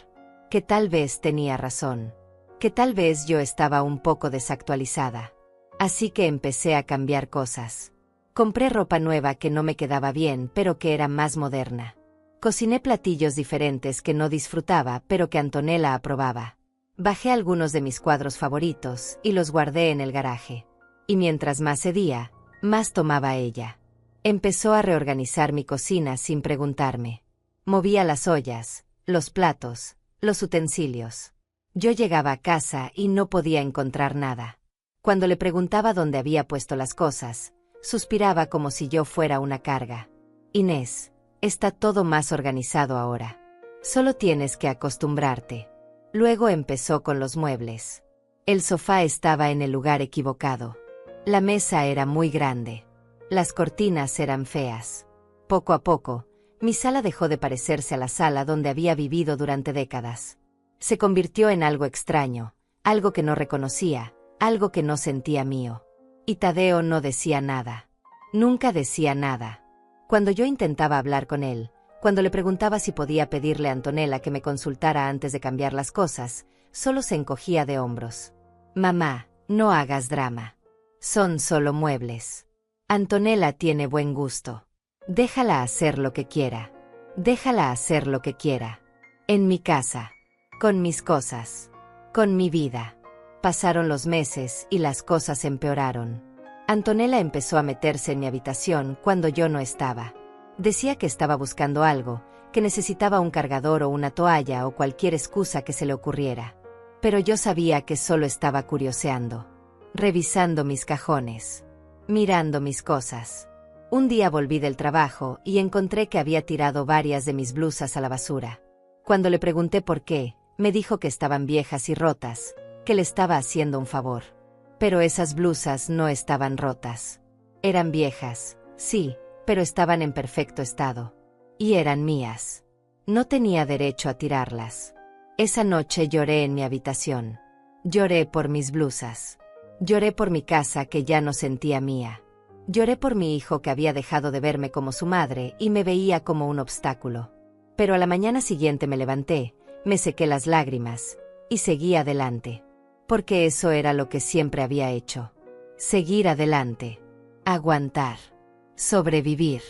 Que tal vez tenía razón. Que tal vez yo estaba un poco desactualizada. Así que empecé a cambiar cosas. Compré ropa nueva que no me quedaba bien, pero que era más moderna. Cociné platillos diferentes que no disfrutaba, pero que Antonella aprobaba. Bajé algunos de mis cuadros favoritos y los guardé en el garaje. Y mientras más cedía, más tomaba ella. Empezó a reorganizar mi cocina sin preguntarme. Movía las ollas, los platos, los utensilios. Yo llegaba a casa y no podía encontrar nada. Cuando le preguntaba dónde había puesto las cosas, suspiraba como si yo fuera una carga. Inés, está todo más organizado ahora. Solo tienes que acostumbrarte. Luego empezó con los muebles. El sofá estaba en el lugar equivocado. La mesa era muy grande. Las cortinas eran feas. Poco a poco, mi sala dejó de parecerse a la sala donde había vivido durante décadas. Se convirtió en algo extraño, algo que no reconocía, algo que no sentía mío. Y Tadeo no decía nada. Nunca decía nada. Cuando yo intentaba hablar con él, cuando le preguntaba si podía pedirle a Antonella que me consultara antes de cambiar las cosas, solo se encogía de hombros. Mamá, no hagas drama. Son solo muebles. Antonella tiene buen gusto. Déjala hacer lo que quiera. Déjala hacer lo que quiera. En mi casa. Con mis cosas. Con mi vida. Pasaron los meses y las cosas empeoraron. Antonella empezó a meterse en mi habitación cuando yo no estaba. Decía que estaba buscando algo, que necesitaba un cargador o una toalla o cualquier excusa que se le ocurriera. Pero yo sabía que solo estaba curioseando. Revisando mis cajones. Mirando mis cosas. Un día volví del trabajo y encontré que había tirado varias de mis blusas a la basura. Cuando le pregunté por qué, me dijo que estaban viejas y rotas, que le estaba haciendo un favor. Pero esas blusas no estaban rotas. Eran viejas, sí, pero estaban en perfecto estado. Y eran mías. No tenía derecho a tirarlas. Esa noche lloré en mi habitación. Lloré por mis blusas. Lloré por mi casa que ya no sentía mía. Lloré por mi hijo que había dejado de verme como su madre y me veía como un obstáculo. Pero a la mañana siguiente me levanté, me sequé las lágrimas, y seguí adelante. Porque eso era lo que siempre había hecho. Seguir adelante. Aguantar. Sobrevivir.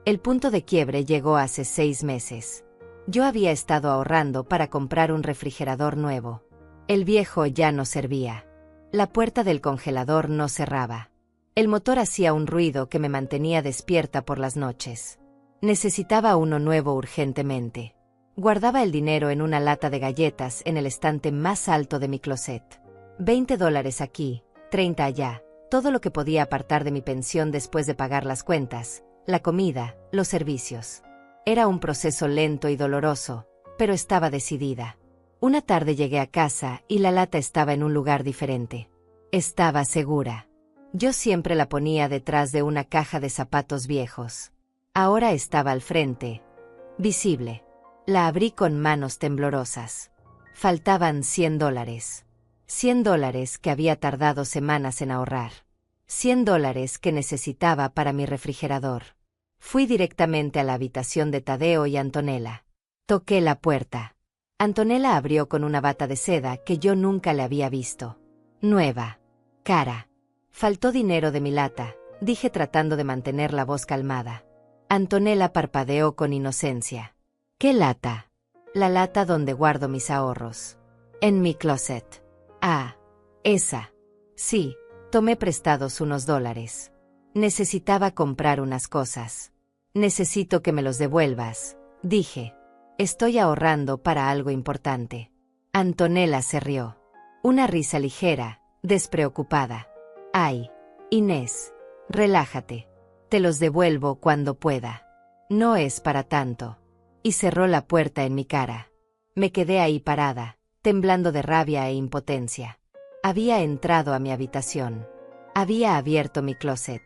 El punto de quiebre llegó hace 6 meses. Yo había estado ahorrando para comprar un refrigerador nuevo. El viejo ya no servía. La puerta del congelador no cerraba. El motor hacía un ruido que me mantenía despierta por las noches. Necesitaba uno nuevo urgentemente. Guardaba el dinero en una lata de galletas en el estante más alto de mi closet. $20 aquí, 30 allá, todo lo que podía apartar de mi pensión después de pagar las cuentas, la comida, los servicios. Era un proceso lento y doloroso, pero estaba decidida. Una tarde llegué a casa y la lata estaba en un lugar diferente. Estaba segura. Yo siempre la ponía detrás de una caja de zapatos viejos. Ahora estaba al frente. Visible. La abrí con manos temblorosas. Faltaban $100. $100 que había tardado semanas en ahorrar. $100 que necesitaba para mi refrigerador. Fui directamente a la habitación de Tadeo y Antonella. Toqué la puerta. Antonella abrió con una bata de seda que yo nunca le había visto. Nueva. Cara. Faltó dinero de mi lata, dije tratando de mantener la voz calmada. Antonella parpadeó con inocencia. ¿Qué lata? La lata donde guardo mis ahorros. En mi closet. Ah, esa. Sí, Tomé prestados unos dólares. Necesitaba comprar unas cosas. Necesito que me los devuelvas, dije. Estoy ahorrando para algo importante. Antonella se rió. Una risa ligera, despreocupada. Ay, Inés, relájate. Te los devuelvo cuando pueda. No es para tanto. Y cerró la puerta en mi cara. Me quedé ahí parada, temblando de rabia e impotencia. Había entrado a mi habitación. Había abierto mi closet.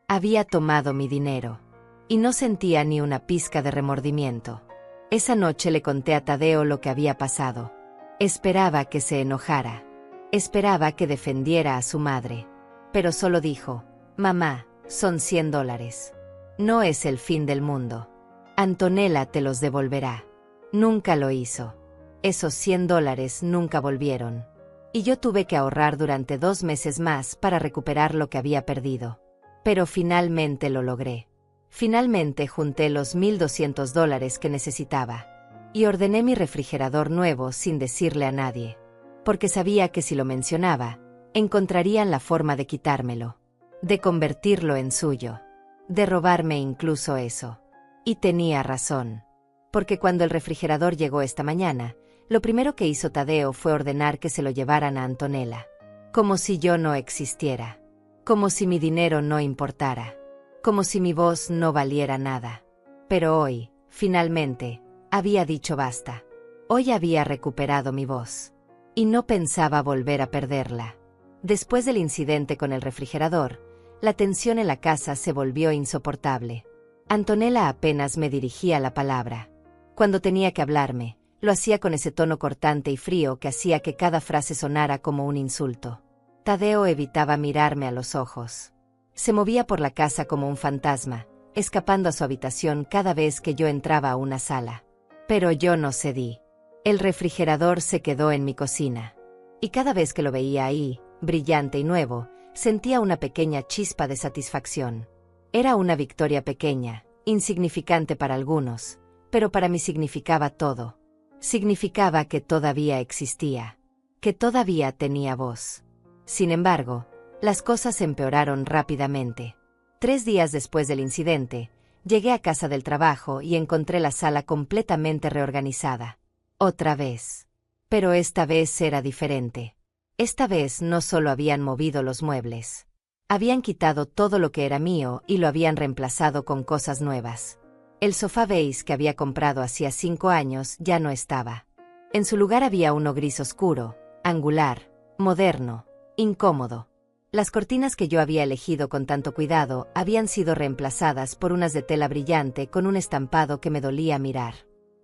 Había tomado mi dinero. Y no sentía ni una pizca de remordimiento. Esa noche le conté a Tadeo lo que había pasado. Esperaba que se enojara. Esperaba que defendiera a su madre. Pero solo dijo: mamá, son $100. No es el fin del mundo. Antonella te los devolverá. Nunca lo hizo. Esos $100 nunca volvieron. Y yo tuve que ahorrar durante 2 meses más para recuperar lo que había perdido. Pero finalmente lo logré. Finalmente junté los $1,200 que necesitaba. Y ordené mi refrigerador nuevo sin decirle a nadie. Porque sabía que si lo mencionaba, encontrarían la forma de quitármelo. De convertirlo en suyo. De robarme incluso eso. Y tenía razón. Porque cuando el refrigerador llegó esta mañana, lo primero que hizo Tadeo fue ordenar que se lo llevaran a Antonella. Como si yo no existiera. Como si mi dinero no importara. Como si mi voz no valiera nada. Pero hoy, finalmente, había dicho basta. Hoy había recuperado mi voz. Y no pensaba volver a perderla. Después del incidente con el refrigerador, la tensión en la casa se volvió insoportable. Antonella apenas me dirigía la palabra. Cuando tenía que hablarme, lo hacía con ese tono cortante y frío que hacía que cada frase sonara como un insulto. Tadeo evitaba mirarme a los ojos. Se movía por la casa como un fantasma, escapando a su habitación cada vez que yo entraba a una sala. Pero yo no cedí. El refrigerador se quedó en mi cocina. Y cada vez que lo veía ahí, brillante y nuevo, sentía una pequeña chispa de satisfacción. Era una victoria pequeña, insignificante para algunos, pero para mí significaba todo. Significaba que todavía existía, que todavía tenía voz. Sin embargo, las cosas empeoraron rápidamente. 3 días después del incidente, llegué a casa del trabajo y encontré la sala completamente reorganizada. Otra vez. Pero esta vez era diferente. Esta vez no solo habían movido los muebles. Habían quitado todo lo que era mío y lo habían reemplazado con cosas nuevas. El sofá beige que había comprado hacía 5 años ya no estaba. En su lugar había uno gris oscuro, angular, moderno, incómodo. Las cortinas que yo había elegido con tanto cuidado habían sido reemplazadas por unas de tela brillante con un estampado que me dolía mirar.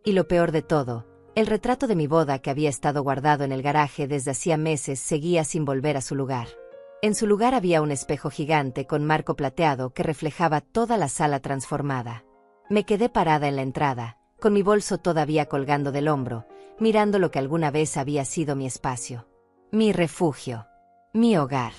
Y lo peor de todo, el retrato de mi boda que había estado guardado en el garaje desde hacía meses seguía sin volver a su lugar. En su lugar había un espejo gigante con marco plateado que reflejaba toda la sala transformada. Me quedé parada en la entrada, con mi bolso todavía colgando del hombro, mirando lo que alguna vez había sido mi espacio. Mi refugio. Mi hogar.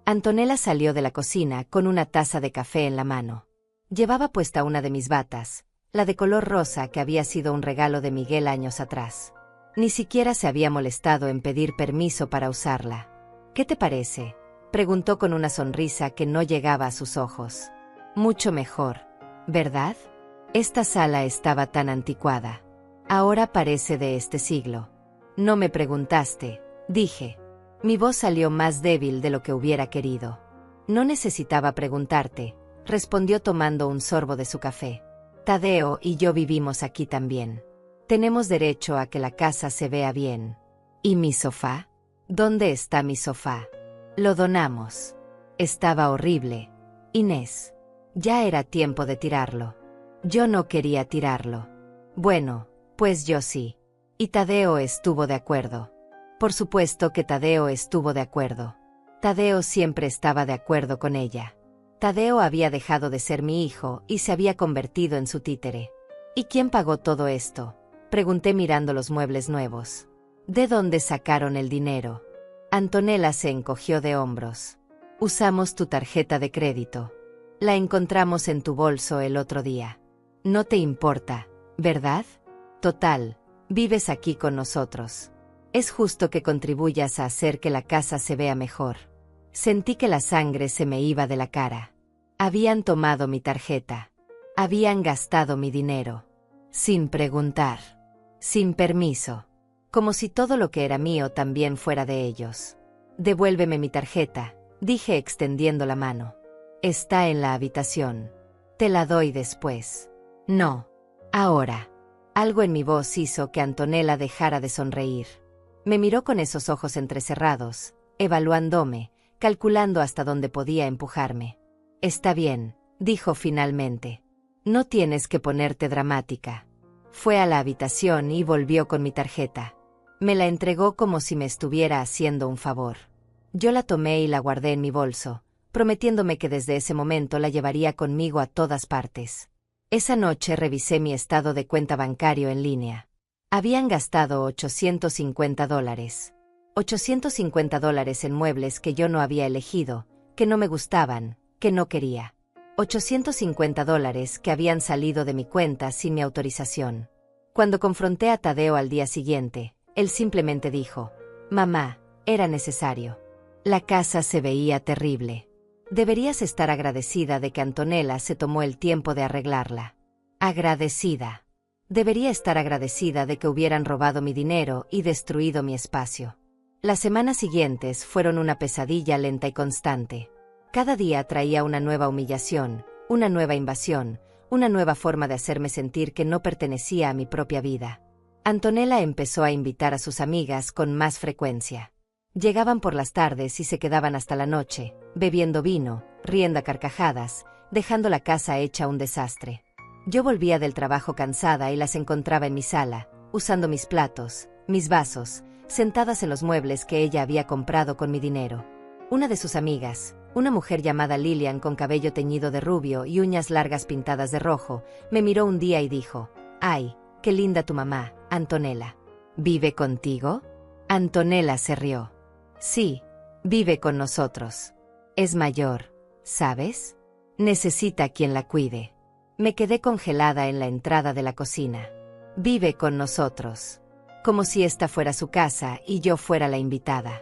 Antonella salió de la cocina con una taza de café en la mano. Llevaba puesta una de mis batas, la de color rosa que había sido un regalo de Miguel años atrás. Ni siquiera se había molestado en pedir permiso para usarla. ¿Qué te parece?, preguntó con una sonrisa que no llegaba a sus ojos. Mucho mejor, ¿verdad? Esta sala estaba tan anticuada. Ahora parece de este siglo. No me preguntaste, dije. Mi voz salió más débil de lo que hubiera querido. No necesitaba preguntarte, respondió tomando un sorbo de su café. Tadeo y yo vivimos aquí también. Tenemos derecho a que la casa se vea bien. ¿Y mi sofá? ¿Dónde está mi sofá? Lo donamos. Estaba horrible. Inés. Ya era tiempo de tirarlo. Yo no quería tirarlo. Bueno, pues yo sí. Y Tadeo estuvo de acuerdo. Por supuesto que Tadeo estuvo de acuerdo. Tadeo siempre estaba de acuerdo con ella. Tadeo había dejado de ser mi hijo y se había convertido en su títere. ¿Y quién pagó todo esto?, pregunté mirando los muebles nuevos. ¿De dónde sacaron el dinero? Antonella se encogió de hombros. Usamos tu tarjeta de crédito. La encontramos en tu bolso el otro día. No te importa, ¿verdad? Total, vives aquí con nosotros. Es justo que contribuyas a hacer que la casa se vea mejor. Sentí que la sangre se me iba de la cara. Habían tomado mi tarjeta. Habían gastado mi dinero. Sin preguntar. Sin permiso. Como si todo lo que era mío también fuera de ellos. «Devuélveme mi tarjeta», dije extendiendo la mano. «Está en la habitación. Te la doy después». «No. Ahora». Algo en mi voz hizo que Antonella dejara de sonreír. Me miró con esos ojos entrecerrados, evaluándome, calculando hasta dónde podía empujarme. «Está bien», dijo finalmente. «No tienes que ponerte dramática». Fue a la habitación y volvió con mi tarjeta. Me la entregó como si me estuviera haciendo un favor. Yo la tomé y la guardé en mi bolso, prometiéndome que desde ese momento la llevaría conmigo a todas partes. Esa noche revisé mi estado de cuenta bancario en línea. Habían gastado $850. $850 en muebles que yo no había elegido, que no me gustaban, que no quería. $850 que habían salido de mi cuenta sin mi autorización. Cuando confronté a Tadeo al día siguiente, él simplemente dijo: «Mamá, era necesario. La casa se veía terrible. Deberías estar agradecida de que Antonella se tomó el tiempo de arreglarla». Agradecida. Debería estar agradecida de que hubieran robado mi dinero y destruido mi espacio. Las semanas siguientes fueron una pesadilla lenta y constante. Cada día traía una nueva humillación, una nueva invasión, una nueva forma de hacerme sentir que no pertenecía a mi propia vida. Antonella empezó a invitar a sus amigas con más frecuencia. Llegaban por las tardes y se quedaban hasta la noche, bebiendo vino, riendo a carcajadas, dejando la casa hecha un desastre. Yo volvía del trabajo cansada y las encontraba en mi sala, usando mis platos, mis vasos, sentadas en los muebles que ella había comprado con mi dinero. Una de sus amigas, una mujer llamada Lilian con cabello teñido de rubio y uñas largas pintadas de rojo, me miró un día y dijo: «Ay, qué linda tu mamá, Antonella. ¿Vive contigo?» Antonella se rió. «Sí, vive con nosotros. Es mayor, ¿sabes? Necesita quien la cuide». Me quedé congelada en la entrada de la cocina. «Vive con nosotros». Como si esta fuera su casa y yo fuera la invitada.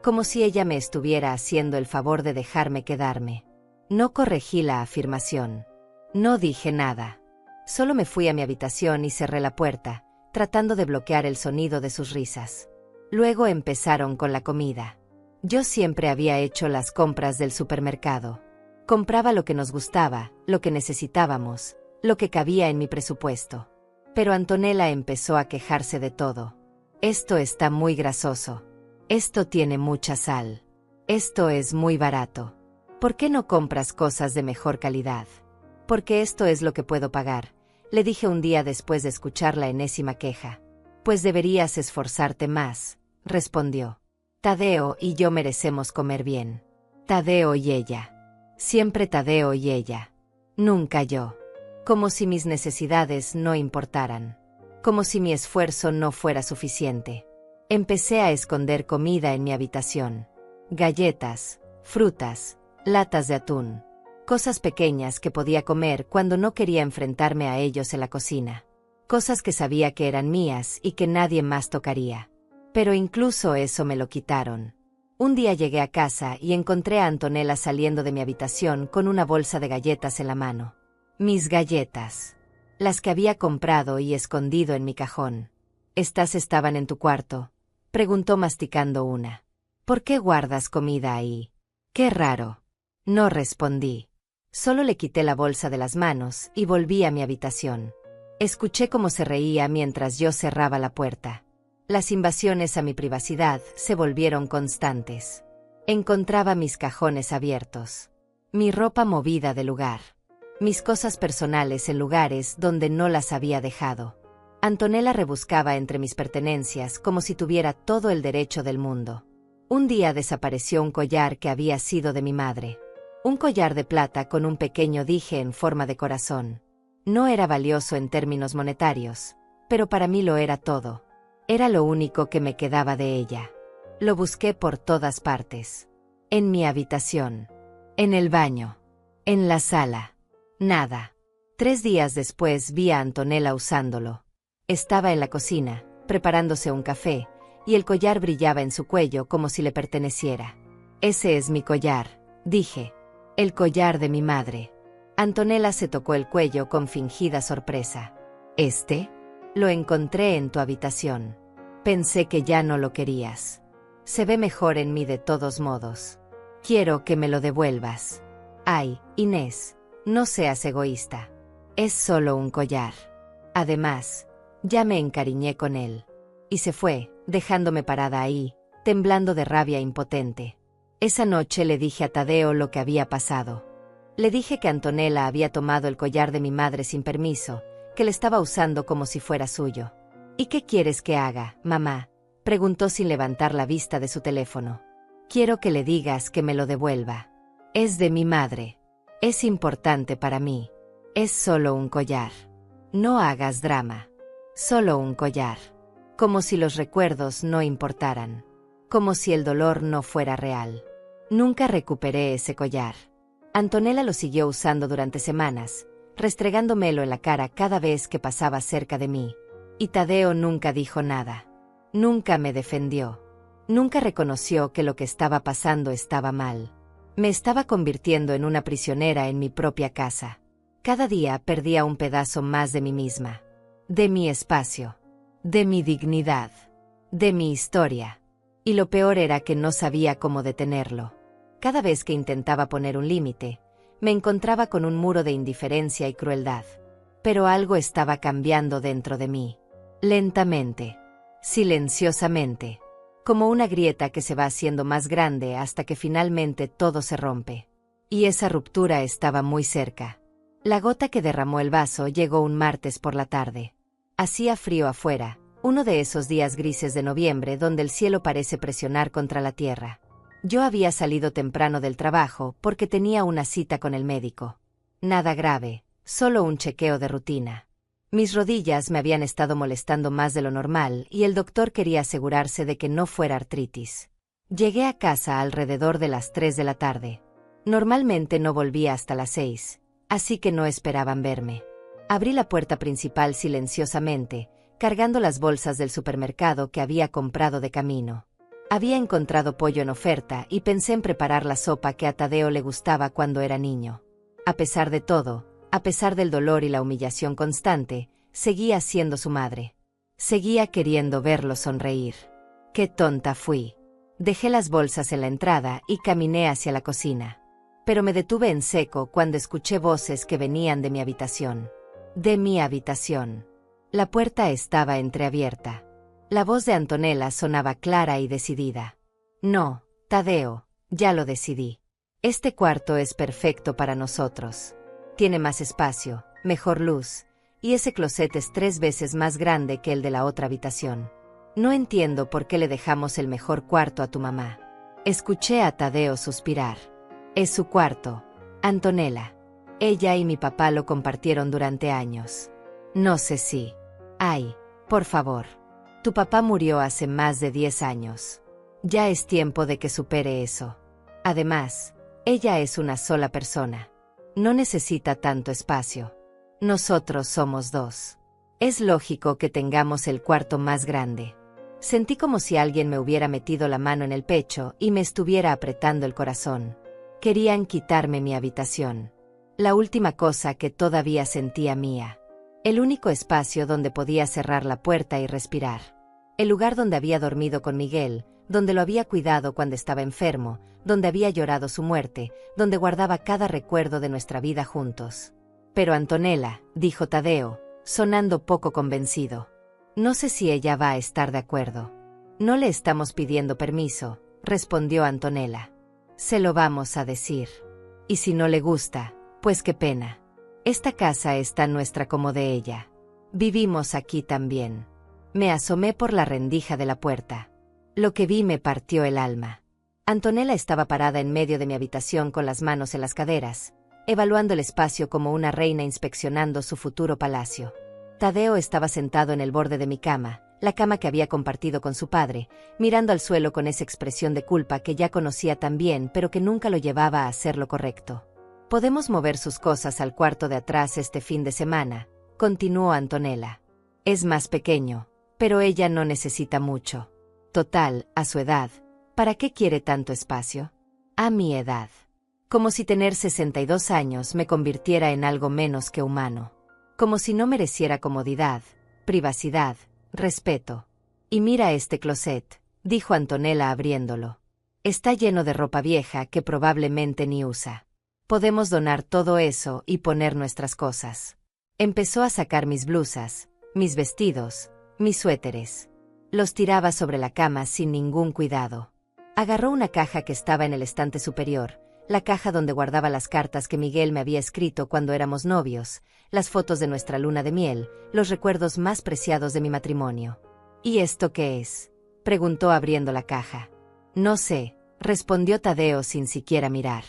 Como si ella me estuviera haciendo el favor de dejarme quedarme. No corregí la afirmación. No dije nada. Solo me fui a mi habitación y cerré la puerta, tratando de bloquear el sonido de sus risas. Luego empezaron con la comida. Yo siempre había hecho las compras del supermercado. Compraba lo que nos gustaba, lo que necesitábamos, lo que cabía en mi presupuesto. Pero Antonella empezó a quejarse de todo. «Esto está muy grasoso. Esto tiene mucha sal. Esto es muy barato. ¿Por qué no compras cosas de mejor calidad?» «Porque esto es lo que puedo pagar», le dije un día después de escuchar la enésima queja. «Pues deberías esforzarte más», respondió. «Tadeo y yo merecemos comer bien. Tadeo y ella. Siempre Tadeo y ella. Nunca yo. Como si mis necesidades no importaran. Como si mi esfuerzo no fuera suficiente». Empecé a esconder comida en mi habitación. Galletas, frutas, latas de atún. Cosas pequeñas que podía comer cuando no quería enfrentarme a ellos en la cocina. Cosas que sabía que eran mías y que nadie más tocaría. Pero incluso eso me lo quitaron. Un día llegué a casa y encontré a Antonella saliendo de mi habitación con una bolsa de galletas en la mano. Mis galletas. Las que había comprado y escondido en mi cajón. «¿Estas estaban en tu cuarto?», preguntó masticando una. «¿Por qué guardas comida ahí? Qué raro». No respondí. Solo le quité la bolsa de las manos y volví a mi habitación. Escuché cómo se reía mientras yo cerraba la puerta. Las invasiones a mi privacidad se volvieron constantes. Encontraba mis cajones abiertos. Mi ropa movida de lugar. Mis cosas personales en lugares donde no las había dejado. Antonella rebuscaba entre mis pertenencias como si tuviera todo el derecho del mundo. Un día desapareció un collar que había sido de mi madre. Un collar de plata con un pequeño dije en forma de corazón. No era valioso en términos monetarios, pero para mí lo era todo. Era lo único que me quedaba de ella. Lo busqué por todas partes. En mi habitación. En el baño. En la sala. Nada. 3 días después vi a Antonella usándolo. Estaba en la cocina, preparándose un café, y el collar brillaba en su cuello como si le perteneciera. Ese es mi collar, dije. El collar de mi madre. Antonella se tocó el cuello con fingida sorpresa. ¿Este? Lo encontré en tu habitación. Pensé que ya no lo querías. Se ve mejor en mí de todos modos. Quiero que me lo devuelvas. Ay, Inés, no seas egoísta. Es solo un collar. Además, ya me encariñé con él. Y se fue, dejándome parada ahí, temblando de rabia impotente. Esa noche le dije a Tadeo lo que había pasado. Le dije que Antonella había tomado el collar de mi madre sin permiso, que le estaba usando como si fuera suyo. ¿Y qué quieres que haga, mamá?, preguntó sin levantar la vista de su teléfono. Quiero que le digas que me lo devuelva. Es de mi madre. Es importante para mí. Es solo un collar. No hagas drama. Solo un collar. Como si los recuerdos no importaran. Como si el dolor no fuera real. Nunca recuperé ese collar. Antonella lo siguió usando durante semanas, restregándomelo en la cara cada vez que pasaba cerca de mí. Y Tadeo nunca dijo nada. Nunca me defendió. Nunca reconoció que lo que estaba pasando estaba mal. Me estaba convirtiendo en una prisionera en mi propia casa. Cada día perdía un pedazo más de mí misma. De mi espacio. De mi dignidad. De mi historia. Y lo peor era que no sabía cómo detenerlo. Cada vez que intentaba poner un límite, me encontraba con un muro de indiferencia y crueldad. Pero algo estaba cambiando dentro de mí. Lentamente. Silenciosamente. Como una grieta que se va haciendo más grande hasta que finalmente todo se rompe. Y esa ruptura estaba muy cerca. La gota que derramó el vaso llegó un martes por la tarde. Hacía frío afuera, uno de esos días grises de noviembre donde el cielo parece presionar contra la tierra. Yo había salido temprano del trabajo porque tenía una cita con el médico. Nada grave, solo un chequeo de rutina. Mis rodillas me habían estado molestando más de lo normal y el doctor quería asegurarse de que no fuera artritis. Llegué a casa alrededor de las 3 de la tarde. Normalmente no volvía hasta las 6, así que no esperaban verme. Abrí la puerta principal silenciosamente, cargando las bolsas del supermercado que había comprado de camino. Había encontrado pollo en oferta y pensé en preparar la sopa que a Tadeo le gustaba cuando era niño. A pesar de todo, a pesar del dolor y la humillación constante, seguía siendo su madre. Seguía queriendo verlo sonreír. ¡Qué tonta fui! Dejé las bolsas en la entrada y caminé hacia la cocina. Pero me detuve en seco cuando escuché voces que venían de mi habitación. De mi habitación. La puerta estaba entreabierta. La voz de Antonella sonaba clara y decidida. No, Tadeo, ya lo decidí. Este cuarto es perfecto para nosotros. Tiene más espacio, mejor luz, y ese closet es 3 veces más grande que el de la otra habitación. No entiendo por qué le dejamos el mejor cuarto a tu mamá. Escuché a Tadeo suspirar. Es su cuarto, Antonella. Ella y mi papá lo compartieron durante años. No sé si... Ay, por favor. Tu papá murió hace más de 10 años. Ya es tiempo de que supere eso. Además, ella es una sola persona. No necesita tanto espacio. Nosotros somos 2. Es lógico que tengamos el cuarto más grande. Sentí como si alguien me hubiera metido la mano en el pecho y me estuviera apretando el corazón. Querían quitarme mi habitación. La última cosa que todavía sentía mía. El único espacio donde podía cerrar la puerta y respirar. El lugar donde había dormido con Miguel, donde lo había cuidado cuando estaba enfermo, donde había llorado su muerte, donde guardaba cada recuerdo de nuestra vida juntos. Pero Antonella, dijo Tadeo, sonando poco convencido. No sé si ella va a estar de acuerdo. No le estamos pidiendo permiso, respondió Antonella. Se lo vamos a decir. Y si no le gusta, pues qué pena. Esta casa es tan nuestra como de ella. Vivimos aquí también. Me asomé por la rendija de la puerta. Lo que vi me partió el alma. Antonella estaba parada en medio de mi habitación con las manos en las caderas, evaluando el espacio como una reina inspeccionando su futuro palacio. Tadeo estaba sentado en el borde de mi cama, la cama que había compartido con su padre, mirando al suelo con esa expresión de culpa que ya conocía tan bien pero que nunca lo llevaba a hacer lo correcto. Podemos mover sus cosas al cuarto de atrás este fin de semana, continuó Antonella. Es más pequeño, pero ella no necesita mucho. Total, a su edad, ¿para qué quiere tanto espacio? A mi edad. Como si tener 62 años me convirtiera en algo menos que humano. Como si no mereciera comodidad, privacidad, respeto. Y mira este closet, dijo Antonella abriéndolo. Está lleno de ropa vieja que probablemente ni usa. Podemos donar todo eso y poner nuestras cosas. Empezó a sacar mis blusas, mis vestidos, mis suéteres. Los tiraba sobre la cama sin ningún cuidado. Agarró una caja que estaba en el estante superior, la caja donde guardaba las cartas que Miguel me había escrito cuando éramos novios, las fotos de nuestra luna de miel, los recuerdos más preciados de mi matrimonio. ¿Y esto qué es?, preguntó abriendo la caja. No sé, respondió Tadeo sin siquiera mirar.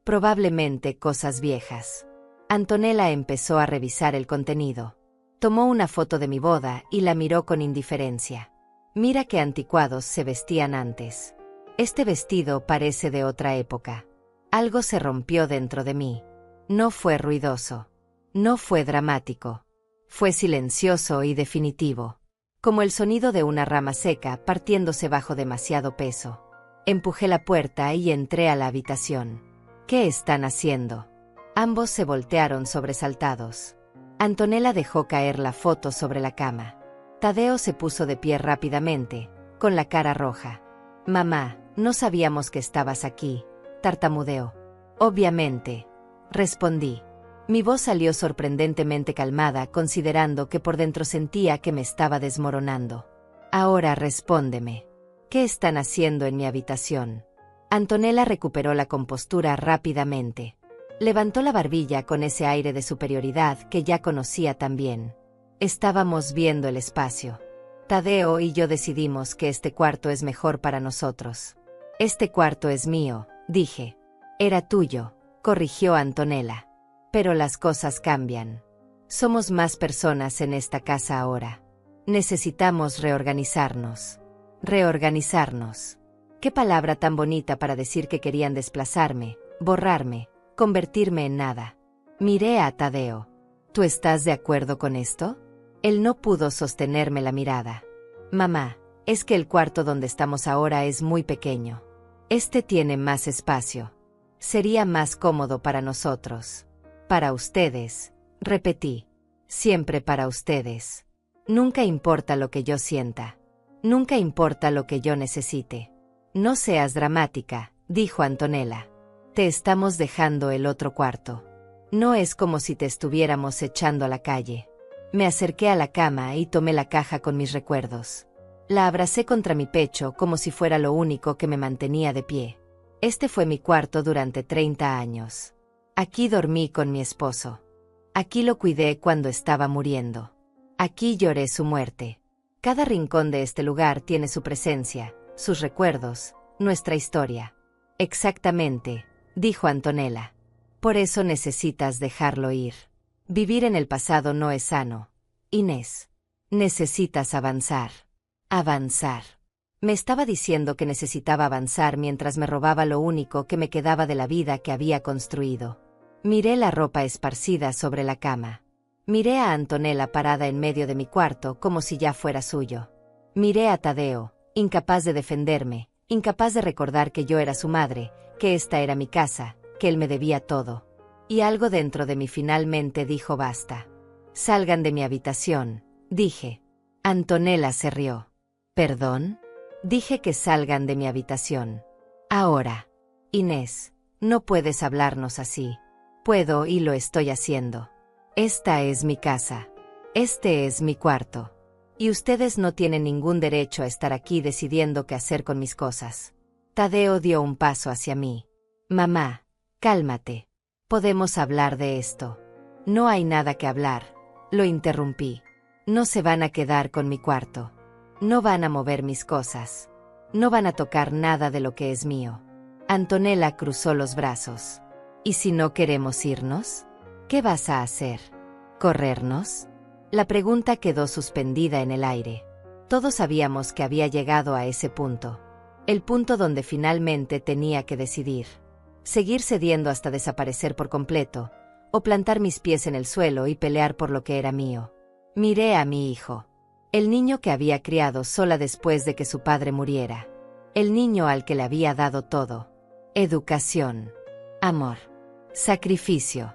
Probablemente cosas viejas. Antonella empezó a revisar el contenido. Tomó una foto de mi boda y la miró con indiferencia. Mira qué anticuados se vestían antes. Este vestido parece de otra época. Algo se rompió dentro de mí. No fue ruidoso. No fue dramático. Fue silencioso y definitivo. Como el sonido de una rama seca partiéndose bajo demasiado peso. Empujé la puerta y entré a la habitación. ¿Qué están haciendo? Ambos se voltearon sobresaltados. Antonella dejó caer la foto sobre la cama. Tadeo se puso de pie rápidamente, con la cara roja. Mamá, no sabíamos que estabas aquí, tartamudeó. Obviamente, respondí. Mi voz salió sorprendentemente calmada considerando que por dentro sentía que me estaba desmoronando. Ahora respóndeme. ¿Qué están haciendo en mi habitación? Antonella recuperó la compostura rápidamente. Levantó la barbilla con ese aire de superioridad que ya conocía tan bien. Estábamos viendo el espacio. Tadeo y yo decidimos que este cuarto es mejor para nosotros. Este cuarto es mío, dije. Era tuyo, corrigió Antonella. Pero las cosas cambian. Somos más personas en esta casa ahora. Necesitamos reorganizarnos. Reorganizarnos. Qué palabra tan bonita para decir que querían desplazarme, borrarme, convertirme en nada. Miré a Tadeo. ¿Tú estás de acuerdo con esto? Él no pudo sostenerme la mirada. Mamá, es que el cuarto donde estamos ahora es muy pequeño. Este tiene más espacio. Sería más cómodo para nosotros. Para ustedes, repetí. Siempre para ustedes. Nunca importa lo que yo sienta. Nunca importa lo que yo necesite. No seas dramática, dijo Antonella. Te estamos dejando el otro cuarto. No es como si te estuviéramos echando a la calle. Me acerqué a la cama y tomé la caja con mis recuerdos. La abracé contra mi pecho como si fuera lo único que me mantenía de pie. Este fue mi cuarto durante 30 años. Aquí dormí con mi esposo. Aquí lo cuidé cuando estaba muriendo. Aquí lloré su muerte. Cada rincón de este lugar tiene su presencia, sus recuerdos, nuestra historia. Exactamente, dijo Antonella. Por eso necesitas dejarlo ir. Vivir en el pasado no es sano. Inés. Necesitas avanzar. Avanzar. Me estaba diciendo que necesitaba avanzar mientras me robaba lo único que me quedaba de la vida que había construido. Miré la ropa esparcida sobre la cama. Miré a Antonella parada en medio de mi cuarto como si ya fuera suyo. Miré a Tadeo, incapaz de defenderme, incapaz de recordar que yo era su madre, que esta era mi casa, que él me debía todo. Y algo dentro de mí finalmente dijo basta. Salgan de mi habitación, dije. Antonella se rió. ¿Perdón? Dije que salgan de mi habitación. Ahora. Inés, no puedes hablarnos así. Puedo y lo estoy haciendo. Esta es mi casa. Este es mi cuarto. Y ustedes no tienen ningún derecho a estar aquí decidiendo qué hacer con mis cosas. Tadeo dio un paso hacia mí. Mamá, cálmate. Podemos hablar de esto. No hay nada que hablar. Lo interrumpí. No se van a quedar con mi cuarto. No van a mover mis cosas. No van a tocar nada de lo que es mío. Antonella cruzó los brazos. ¿Y si no queremos irnos? ¿Qué vas a hacer? ¿Corrernos? La pregunta quedó suspendida en el aire. Todos sabíamos que había llegado a ese punto. El punto donde finalmente tenía que decidir. Seguir cediendo hasta desaparecer por completo, o plantar mis pies en el suelo y pelear por lo que era mío. Miré a mi hijo. El niño que había criado sola después de que su padre muriera. El niño al que le había dado todo. educación, amor, sacrificio,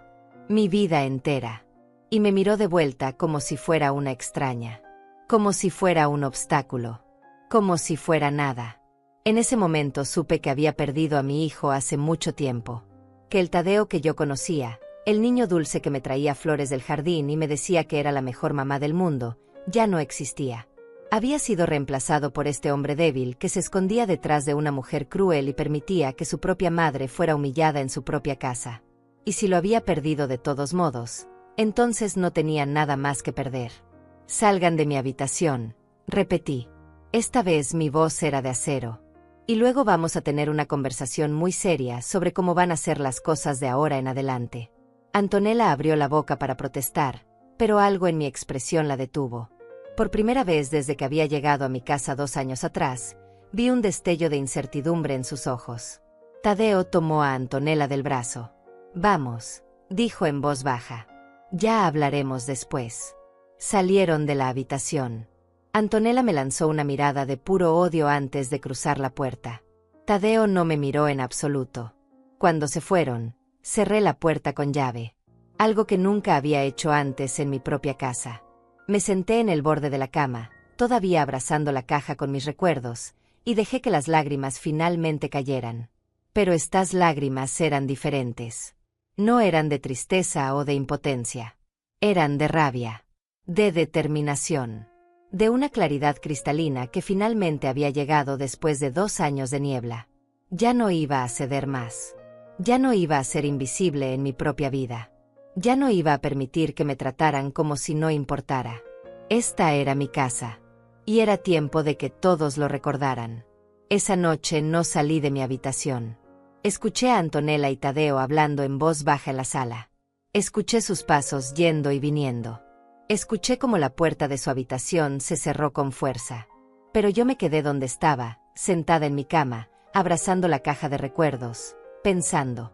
mi vida entera. Y me miró de vuelta como si fuera una extraña, como si fuera un obstáculo, como si fuera nada. En ese momento supe que había perdido a mi hijo hace mucho tiempo, que el Tadeo que yo conocía, el niño dulce que me traía flores del jardín y me decía que era la mejor mamá del mundo, ya no existía. Había sido reemplazado por este hombre débil que se escondía detrás de una mujer cruel y permitía que su propia madre fuera humillada en su propia casa. Y si lo había perdido de todos modos, entonces no tenía nada más que perder. Salgan de mi habitación, repetí. Esta vez mi voz era de acero. Y luego vamos a tener una conversación muy seria sobre cómo van a ser las cosas de ahora en adelante. Antonella abrió la boca para protestar, pero algo en mi expresión la detuvo. Por primera vez desde que había llegado a mi casa 2 años atrás, vi un destello de incertidumbre en sus ojos. Tadeo tomó a Antonella del brazo. Vamos, dijo en voz baja. Ya hablaremos después. Salieron de la habitación. Antonella me lanzó una mirada de puro odio antes de cruzar la puerta. Tadeo no me miró en absoluto. Cuando se fueron, cerré la puerta con llave. Algo que nunca había hecho antes en mi propia casa. Me senté en el borde de la cama, todavía abrazando la caja con mis recuerdos, y dejé que las lágrimas finalmente cayeran. Pero estas lágrimas eran diferentes. No eran de tristeza o de impotencia. Eran de rabia, de determinación, de una claridad cristalina que finalmente había llegado después de 2 años de niebla. Ya no iba a ceder más. Ya no iba a ser invisible en mi propia vida. Ya no iba a permitir que me trataran como si no importara. Esta era mi casa. Y era tiempo de que todos lo recordaran. Esa noche no salí de mi habitación. Escuché a Antonella y Tadeo hablando en voz baja en la sala. Escuché sus pasos yendo y viniendo. Escuché cómo la puerta de su habitación se cerró con fuerza. Pero yo me quedé donde estaba, sentada en mi cama, abrazando la caja de recuerdos, pensando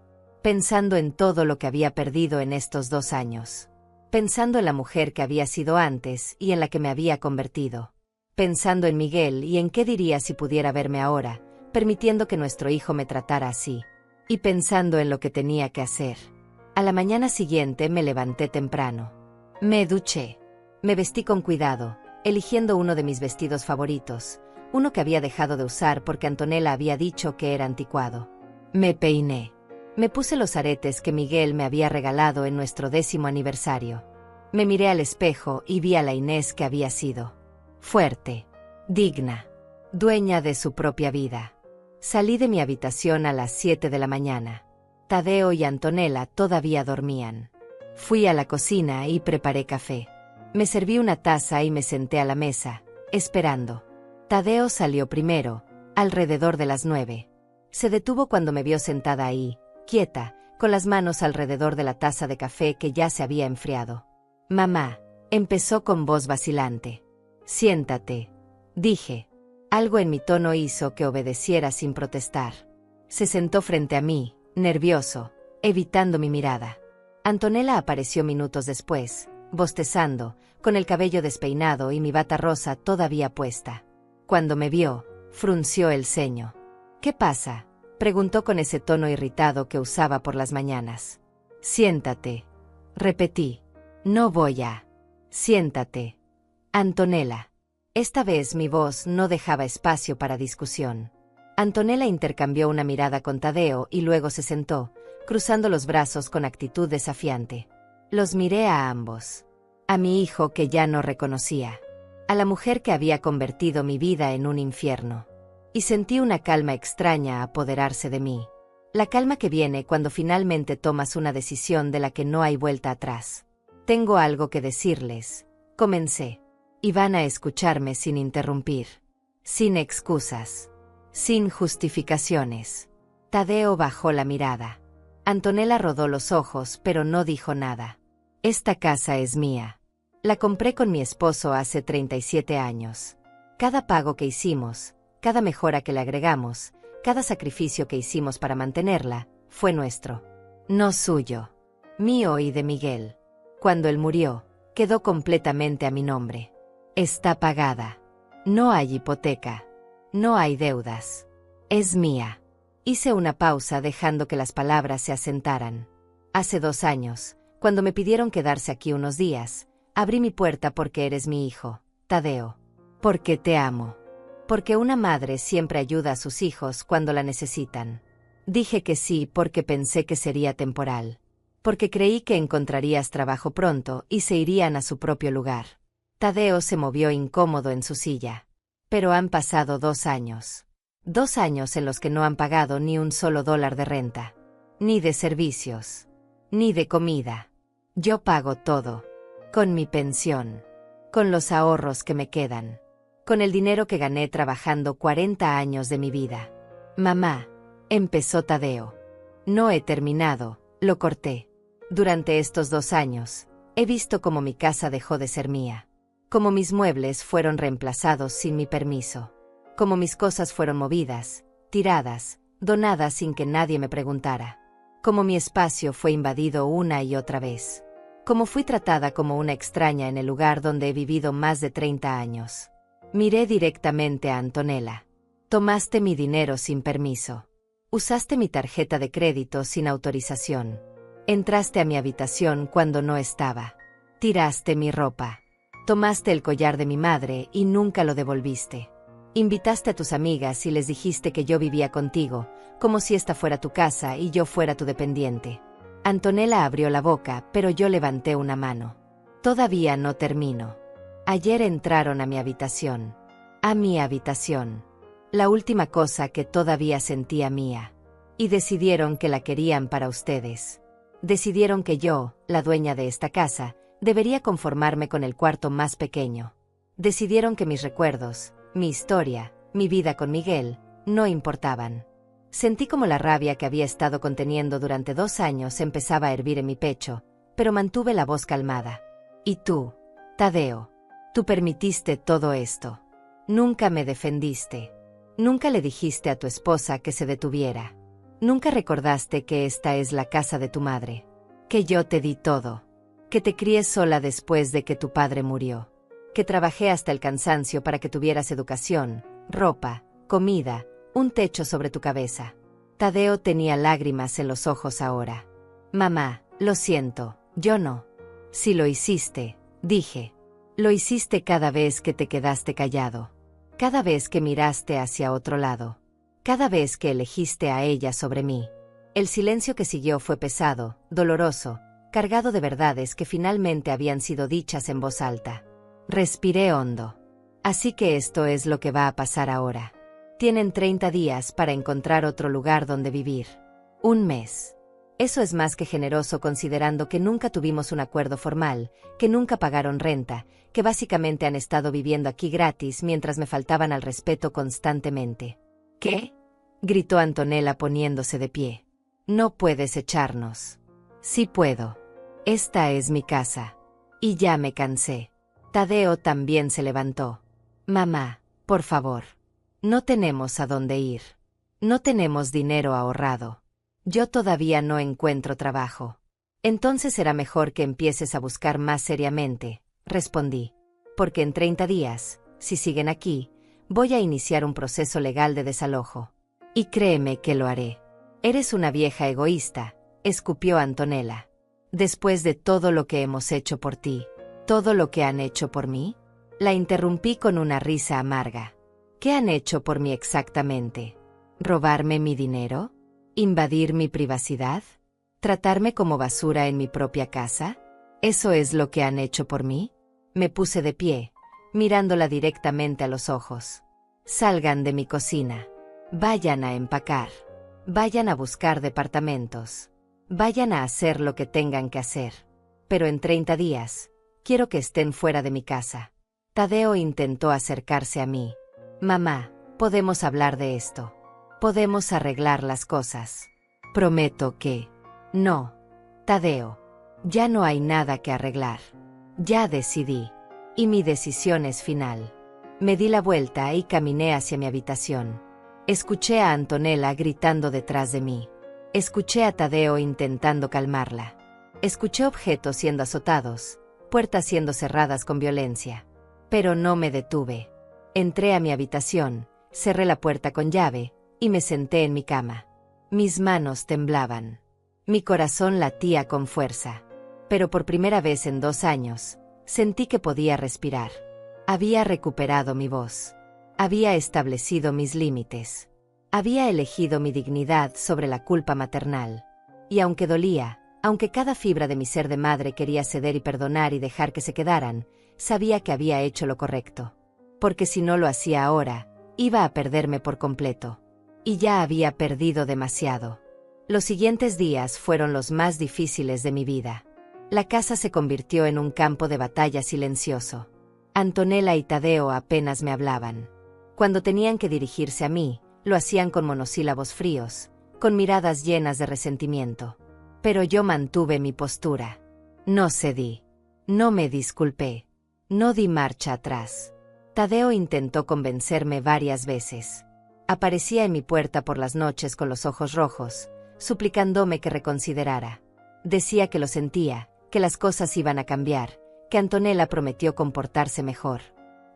en todo lo que había perdido en estos 2 años. Pensando en la mujer que había sido antes y en la que me había convertido. Pensando en Miguel y en qué diría si pudiera verme ahora, permitiendo que nuestro hijo me tratara así. Y pensando en lo que tenía que hacer. A la mañana siguiente me levanté temprano. Me duché. Me vestí con cuidado, eligiendo uno de mis vestidos favoritos, uno que había dejado de usar porque Antonella había dicho que era anticuado. Me peiné. Me puse los aretes que Miguel me había regalado en nuestro 10º aniversario. Me miré al espejo y vi a la Inés que había sido. Fuerte, digna, dueña de su propia vida. Salí de mi habitación a las 7 de la mañana. Tadeo y Antonella todavía dormían. Fui a la cocina y preparé café. Me serví una taza y me senté a la mesa, esperando. Tadeo salió primero, alrededor de las 9. Se detuvo cuando me vio sentada ahí, quieta, con las manos alrededor de la taza de café que ya se había enfriado. Mamá, empezó con voz vacilante. Siéntate, dije. Algo en mi tono hizo que obedeciera sin protestar. Se sentó frente a mí, nervioso, evitando mi mirada. Antonella apareció minutos después, bostezando, con el cabello despeinado y mi bata rosa todavía puesta. Cuando me vio, frunció el ceño. ¿Qué pasa?, preguntó con ese tono irritado que usaba por las mañanas. Siéntate, repetí. No voy a. Siéntate. Antonella. Esta vez mi voz no dejaba espacio para discusión. Antonella intercambió una mirada con Tadeo y luego se sentó, cruzando los brazos con actitud desafiante. Los miré a ambos. A mi hijo que ya no reconocía. A la mujer que había convertido mi vida en un infierno. Y sentí una calma extraña apoderarse de mí. La calma que viene cuando finalmente tomas una decisión de la que no hay vuelta atrás. Tengo algo que decirles, comencé. Y van a escucharme sin interrumpir. Sin excusas. Sin justificaciones. Tadeo bajó la mirada. Antonella rodó los ojos pero no dijo nada. Esta casa es mía. La compré con mi esposo hace 37 años. Cada pago que hicimos, cada mejora que le agregamos, cada sacrificio que hicimos para mantenerla, fue nuestro. No suyo. Mío y de Miguel. Cuando él murió, quedó completamente a mi nombre. Está pagada. No hay hipoteca. No hay deudas. Es mía. Hice una pausa dejando que las palabras se asentaran. Hace 2 años, cuando me pidieron quedarse aquí unos días, abrí mi puerta porque eres mi hijo, Tadeo. Porque te amo. Porque una madre siempre ayuda a sus hijos cuando la necesitan. Dije que sí porque pensé que sería temporal. Porque creí que encontrarías trabajo pronto y se irían a su propio lugar. Tadeo se movió incómodo en su silla. Pero han pasado 2 años. 2 años en los que no han pagado ni un solo dólar de renta. Ni de servicios. Ni de comida. Yo pago todo. Con mi pensión. Con los ahorros que me quedan. Con el dinero que gané trabajando 40 años de mi vida. Mamá, empezó Tadeo. No he terminado, lo corté. Durante estos 2 años, he visto cómo mi casa dejó de ser mía. Cómo mis muebles fueron reemplazados sin mi permiso. Cómo mis cosas fueron movidas, tiradas, donadas sin que nadie me preguntara. Cómo mi espacio fue invadido una y otra vez. Cómo fui tratada como una extraña en el lugar donde he vivido más de 30 años. Miré directamente a Antonella. Tomaste mi dinero sin permiso. Usaste mi tarjeta de crédito sin autorización. Entraste a mi habitación cuando no estaba. Tiraste mi ropa. Tomaste el collar de mi madre y nunca lo devolviste. Invitaste a tus amigas y les dijiste que yo vivía contigo, como si esta fuera tu casa y yo fuera tu dependiente. Antonella abrió la boca, pero yo levanté una mano. Todavía no termino. Ayer entraron a mi habitación. A mi habitación. La última cosa que todavía sentía mía. Y decidieron que la querían para ustedes. Decidieron que yo, la dueña de esta casa, debería conformarme con el cuarto más pequeño. Decidieron que mis recuerdos, mi historia, mi vida con Miguel, no importaban. Sentí como la rabia que había estado conteniendo durante 2 años empezaba a hervir en mi pecho, pero mantuve la voz calmada. Y tú, Tadeo, tú permitiste todo esto. Nunca me defendiste. Nunca le dijiste a tu esposa que se detuviera. Nunca recordaste que esta es la casa de tu madre. Que yo te di todo. Que te crié sola después de que tu padre murió. Que trabajé hasta el cansancio para que tuvieras educación, ropa, comida, un techo sobre tu cabeza. Tadeo tenía lágrimas en los ojos ahora. Mamá, lo siento, yo no. Si lo hiciste, dije. Lo hiciste cada vez que te quedaste callado. Cada vez que miraste hacia otro lado. Cada vez que elegiste a ella sobre mí. El silencio que siguió fue pesado, doloroso, cargado de verdades que finalmente habían sido dichas en voz alta. Respiré hondo. Así que esto es lo que va a pasar ahora. Tienen 30 días para encontrar otro lugar donde vivir. 1 mes. Eso es más que generoso considerando que nunca tuvimos un acuerdo formal, que nunca pagaron renta, que básicamente han estado viviendo aquí gratis mientras me faltaban al respeto constantemente. ¿Qué? Gritó Antonella poniéndose de pie. No puedes echarnos. Sí puedo. Esta es mi casa. Y ya me cansé. Tadeo también se levantó. Mamá, por favor. No tenemos a dónde ir. No tenemos dinero ahorrado. Yo todavía no encuentro trabajo. Entonces será mejor que empieces a buscar más seriamente, respondí. Porque en 30 días, si siguen aquí, voy a iniciar un proceso legal de desalojo. Y créeme que lo haré. Eres una vieja egoísta, escupió Antonella. Después de todo lo que hemos hecho por ti, todo lo que han hecho por mí, la interrumpí con una risa amarga. ¿Qué han hecho por mí exactamente? ¿Robarme mi dinero? ¿Invadir mi privacidad? ¿Tratarme como basura en mi propia casa? ¿Eso es lo que han hecho por mí? Me puse de pie, mirándola directamente a los ojos. Salgan de mi cocina. Vayan a empacar. Vayan a buscar departamentos. Vayan a hacer lo que tengan que hacer. Pero en 30 días, quiero que estén fuera de mi casa. Tadeo intentó acercarse a mí. Mamá, podemos hablar de esto. Podemos arreglar las cosas. Prometo que... No. Tadeo. Ya no hay nada que arreglar. Ya decidí. Y mi decisión es final. Me di la vuelta y caminé hacia mi habitación. Escuché a Antonella gritando detrás de mí. Escuché a Tadeo intentando calmarla. Escuché objetos siendo azotados, puertas siendo cerradas con violencia. Pero no me detuve. Entré a mi habitación, cerré la puerta con llave, y me senté en mi cama. Mis manos temblaban. Mi corazón latía con fuerza. Pero por primera vez en 2 años, sentí que podía respirar. Había recuperado mi voz. Había establecido mis límites. Había elegido mi dignidad sobre la culpa maternal. Y aunque dolía, aunque cada fibra de mi ser de madre quería ceder y perdonar y dejar que se quedaran, sabía que había hecho lo correcto. Porque si no lo hacía ahora, iba a perderme por completo. Y ya había perdido demasiado. Los siguientes días fueron los más difíciles de mi vida. La casa se convirtió en un campo de batalla silencioso. Antonella y Tadeo apenas me hablaban. Cuando tenían que dirigirse a mí, lo hacían con monosílabos fríos, con miradas llenas de resentimiento. Pero yo mantuve mi postura. No cedí. No me disculpé. No di marcha atrás. Tadeo intentó convencerme varias veces. Aparecía en mi puerta por las noches con los ojos rojos, suplicándome que reconsiderara. Decía que lo sentía, que las cosas iban a cambiar, que Antonella prometió comportarse mejor.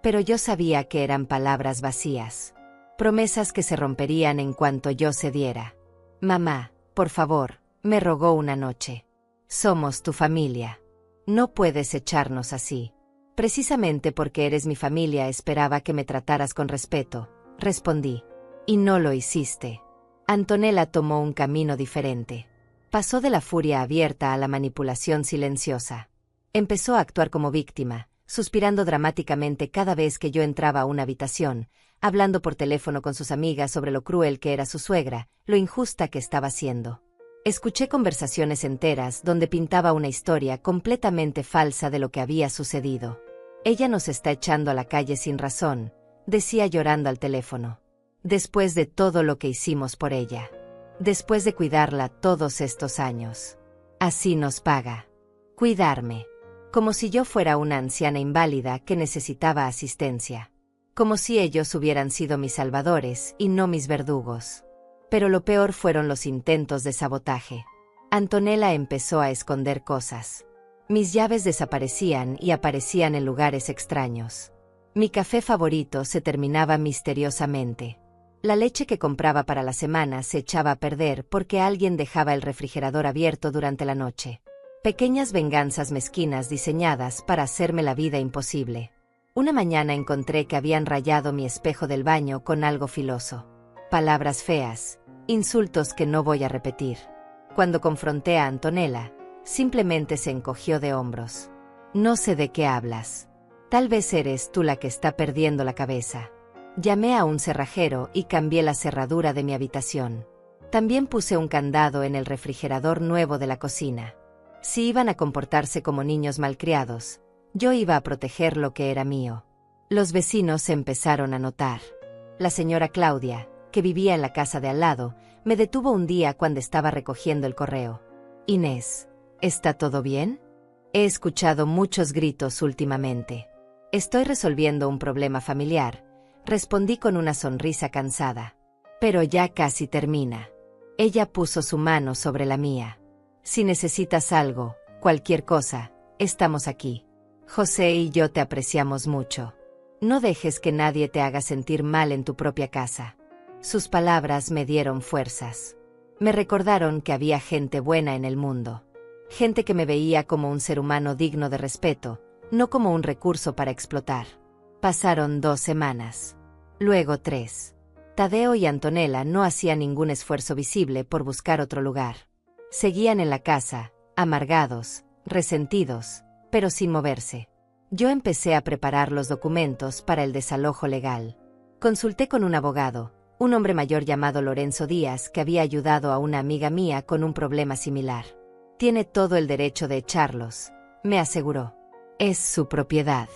Pero yo sabía que eran palabras vacías. Promesas que se romperían en cuanto yo cediera. Mamá, por favor, me rogó una noche. Somos tu familia. No puedes echarnos así. Precisamente porque eres mi familia esperaba que me trataras con respeto, respondí. Y no lo hiciste. Antonella tomó un camino diferente. Pasó de la furia abierta a la manipulación silenciosa. Empezó a actuar como víctima, suspirando dramáticamente cada vez que yo entraba a una habitación, hablando por teléfono con sus amigas sobre lo cruel que era su suegra, lo injusta que estaba siendo. Escuché conversaciones enteras donde pintaba una historia completamente falsa de lo que había sucedido. Ella nos está echando a la calle sin razón, decía llorando al teléfono. Después de todo lo que hicimos por ella. Después de cuidarla todos estos años. Así nos paga. Cuidarme. Como si yo fuera una anciana inválida que necesitaba asistencia. Como si ellos hubieran sido mis salvadores y no mis verdugos. Pero lo peor fueron los intentos de sabotaje. Antonella empezó a esconder cosas. Mis llaves desaparecían y aparecían en lugares extraños. Mi café favorito se terminaba misteriosamente. La leche que compraba para la semana se echaba a perder porque alguien dejaba el refrigerador abierto durante la noche. Pequeñas venganzas mezquinas diseñadas para hacerme la vida imposible. Una mañana encontré que habían rayado mi espejo del baño con algo filoso. Palabras feas, insultos que no voy a repetir. Cuando confronté a Antonella, simplemente se encogió de hombros. No sé de qué hablas. Tal vez eres tú la que está perdiendo la cabeza. Llamé a un cerrajero y cambié la cerradura de mi habitación. También puse un candado en el refrigerador nuevo de la cocina. Si iban a comportarse como niños malcriados, yo iba a proteger lo que era mío. Los vecinos empezaron a notar. La señora Claudia, que vivía en la casa de al lado, me detuvo un día cuando estaba recogiendo el correo. Inés, ¿está todo bien? He escuchado muchos gritos últimamente. Estoy resolviendo un problema familiar. Respondí con una sonrisa cansada. Pero ya casi termina. Ella puso su mano sobre la mía. Si necesitas algo, cualquier cosa, estamos aquí. José y yo te apreciamos mucho. No dejes que nadie te haga sentir mal en tu propia casa. Sus palabras me dieron fuerzas. Me recordaron que había gente buena en el mundo. Gente que me veía como un ser humano digno de respeto, no como un recurso para explotar. Pasaron 2 semanas. Luego 3. Tadeo y Antonella no hacían ningún esfuerzo visible por buscar otro lugar. Seguían en la casa, amargados, resentidos, pero sin moverse. Yo empecé a preparar los documentos para el desalojo legal. Consulté con un abogado, un hombre mayor llamado Lorenzo Díaz que había ayudado a una amiga mía con un problema similar. Tiene todo el derecho de echarlos, me aseguró. Es su propiedad.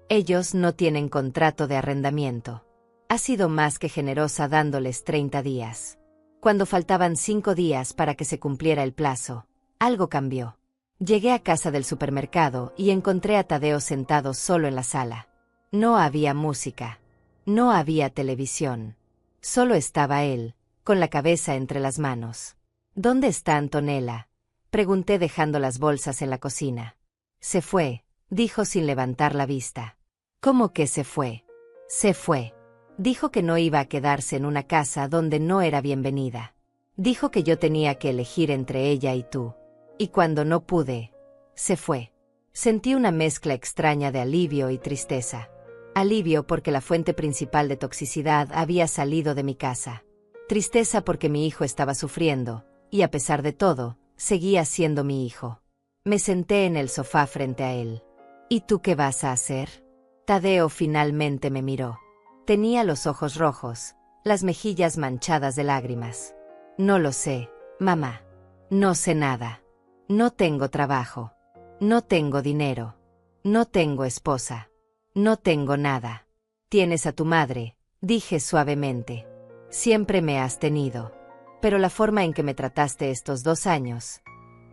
Ellos no tienen contrato de arrendamiento. Ha sido más que generosa dándoles 30 días. Cuando faltaban 5 días para que se cumpliera el plazo, algo cambió. Llegué a casa del supermercado y encontré a Tadeo sentado solo en la sala. No había música. No había televisión. Solo estaba él, con la cabeza entre las manos. ¿Dónde está Antonella?, pregunté dejando las bolsas en la cocina. Se fue, dijo sin levantar la vista. ¿Cómo que se fue? Se fue. Dijo que no iba a quedarse en una casa donde no era bienvenida. Dijo que yo tenía que elegir entre ella y tú. Y cuando no pude, se fue. Sentí una mezcla extraña de alivio y tristeza. Alivio porque la fuente principal de toxicidad había salido de mi casa. Tristeza porque mi hijo estaba sufriendo, y a pesar de todo, seguía siendo mi hijo. Me senté en el sofá frente a él. ¿Y tú qué vas a hacer? Tadeo finalmente me miró. Tenía los ojos rojos, las mejillas manchadas de lágrimas. No lo sé, mamá. No sé nada. No tengo trabajo. No tengo dinero. No tengo esposa. No tengo nada. Tienes a tu madre, dije suavemente. Siempre me has tenido. Pero la forma en que me trataste estos 2 años,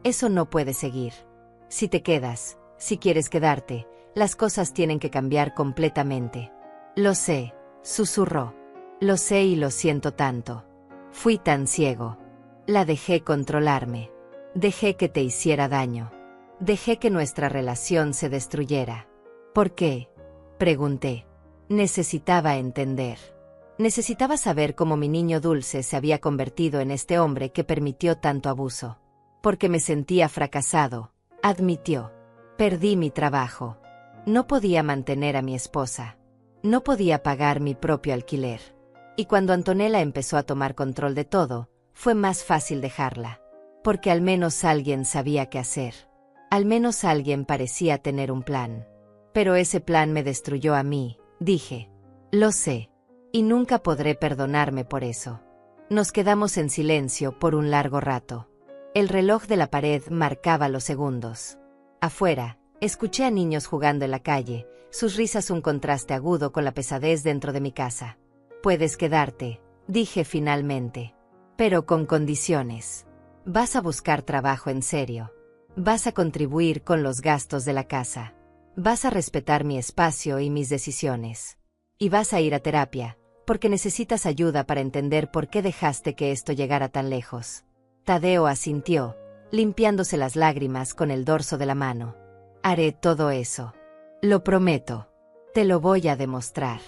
eso no puede seguir. Si te quedas, si quieres quedarte, las cosas tienen que cambiar completamente. Lo sé, susurró. Lo sé y lo siento tanto. Fui tan ciego. La dejé controlarme. Dejé que te hiciera daño. Dejé que nuestra relación se destruyera. ¿Por qué? Pregunté. Necesitaba entender. Necesitaba saber cómo mi niño dulce se había convertido en este hombre que permitió tanto abuso. Porque me sentía fracasado, admitió. Perdí mi trabajo. No podía mantener a mi esposa. No podía pagar mi propio alquiler. Y cuando Antonella empezó a tomar control de todo, fue más fácil dejarla. Porque al menos alguien sabía qué hacer. Al menos alguien parecía tener un plan. Pero ese plan me destruyó a mí, dije. Lo sé. Y nunca podré perdonarme por eso. Nos quedamos en silencio por un largo rato. El reloj de la pared marcaba los segundos. Afuera, escuché a niños jugando en la calle, sus risas un contraste agudo con la pesadez dentro de mi casa. Puedes quedarte, dije finalmente. Pero con condiciones. Vas a buscar trabajo en serio. Vas a contribuir con los gastos de la casa. Vas a respetar mi espacio y mis decisiones. Y vas a ir a terapia, porque necesitas ayuda para entender por qué dejaste que esto llegara tan lejos. Tadeo asintió, limpiándose las lágrimas con el dorso de la mano. Haré todo eso. Lo prometo. Te lo voy a demostrar.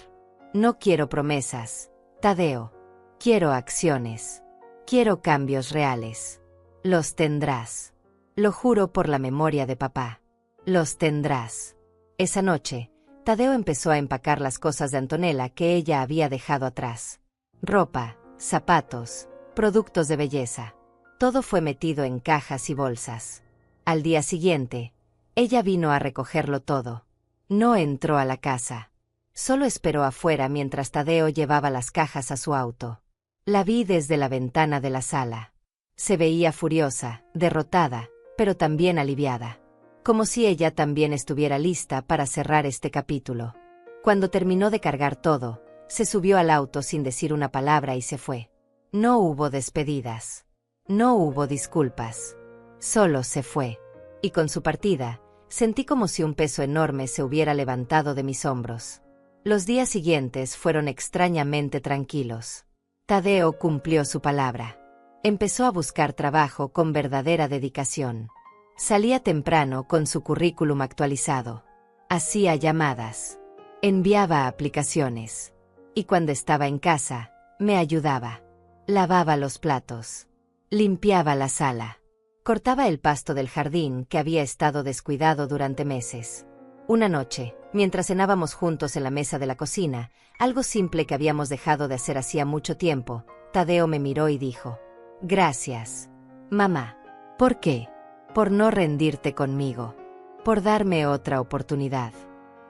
No quiero promesas, Tadeo. Quiero acciones. Quiero cambios reales. Los tendrás. Lo juro por la memoria de papá. Los tendrás. Esa noche, Tadeo empezó a empacar las cosas de Antonella que ella había dejado atrás. Ropa, zapatos, productos de belleza. Todo fue metido en cajas y bolsas. Al día siguiente, ella vino a recogerlo todo. No entró a la casa. Solo esperó afuera mientras Tadeo llevaba las cajas a su auto. La vi desde la ventana de la sala. Se veía furiosa, derrotada, pero también aliviada. Como si ella también estuviera lista para cerrar este capítulo. Cuando terminó de cargar todo, se subió al auto sin decir una palabra y se fue. No hubo despedidas. No hubo disculpas. Solo se fue. Y con su partida, sentí como si un peso enorme se hubiera levantado de mis hombros. Los días siguientes fueron extrañamente tranquilos. Tadeo cumplió su palabra. Empezó a buscar trabajo con verdadera dedicación. Salía temprano con su currículum actualizado. Hacía llamadas. Enviaba aplicaciones. Y cuando estaba en casa, me ayudaba. Lavaba los platos. Limpiaba la sala. Cortaba el pasto del jardín que había estado descuidado durante meses. Una noche, mientras cenábamos juntos en la mesa de la cocina, algo simple que habíamos dejado de hacer hacía mucho tiempo, Tadeo me miró y dijo: «Gracias, mamá». «¿Por qué?» «Por no rendirte conmigo. Por darme otra oportunidad.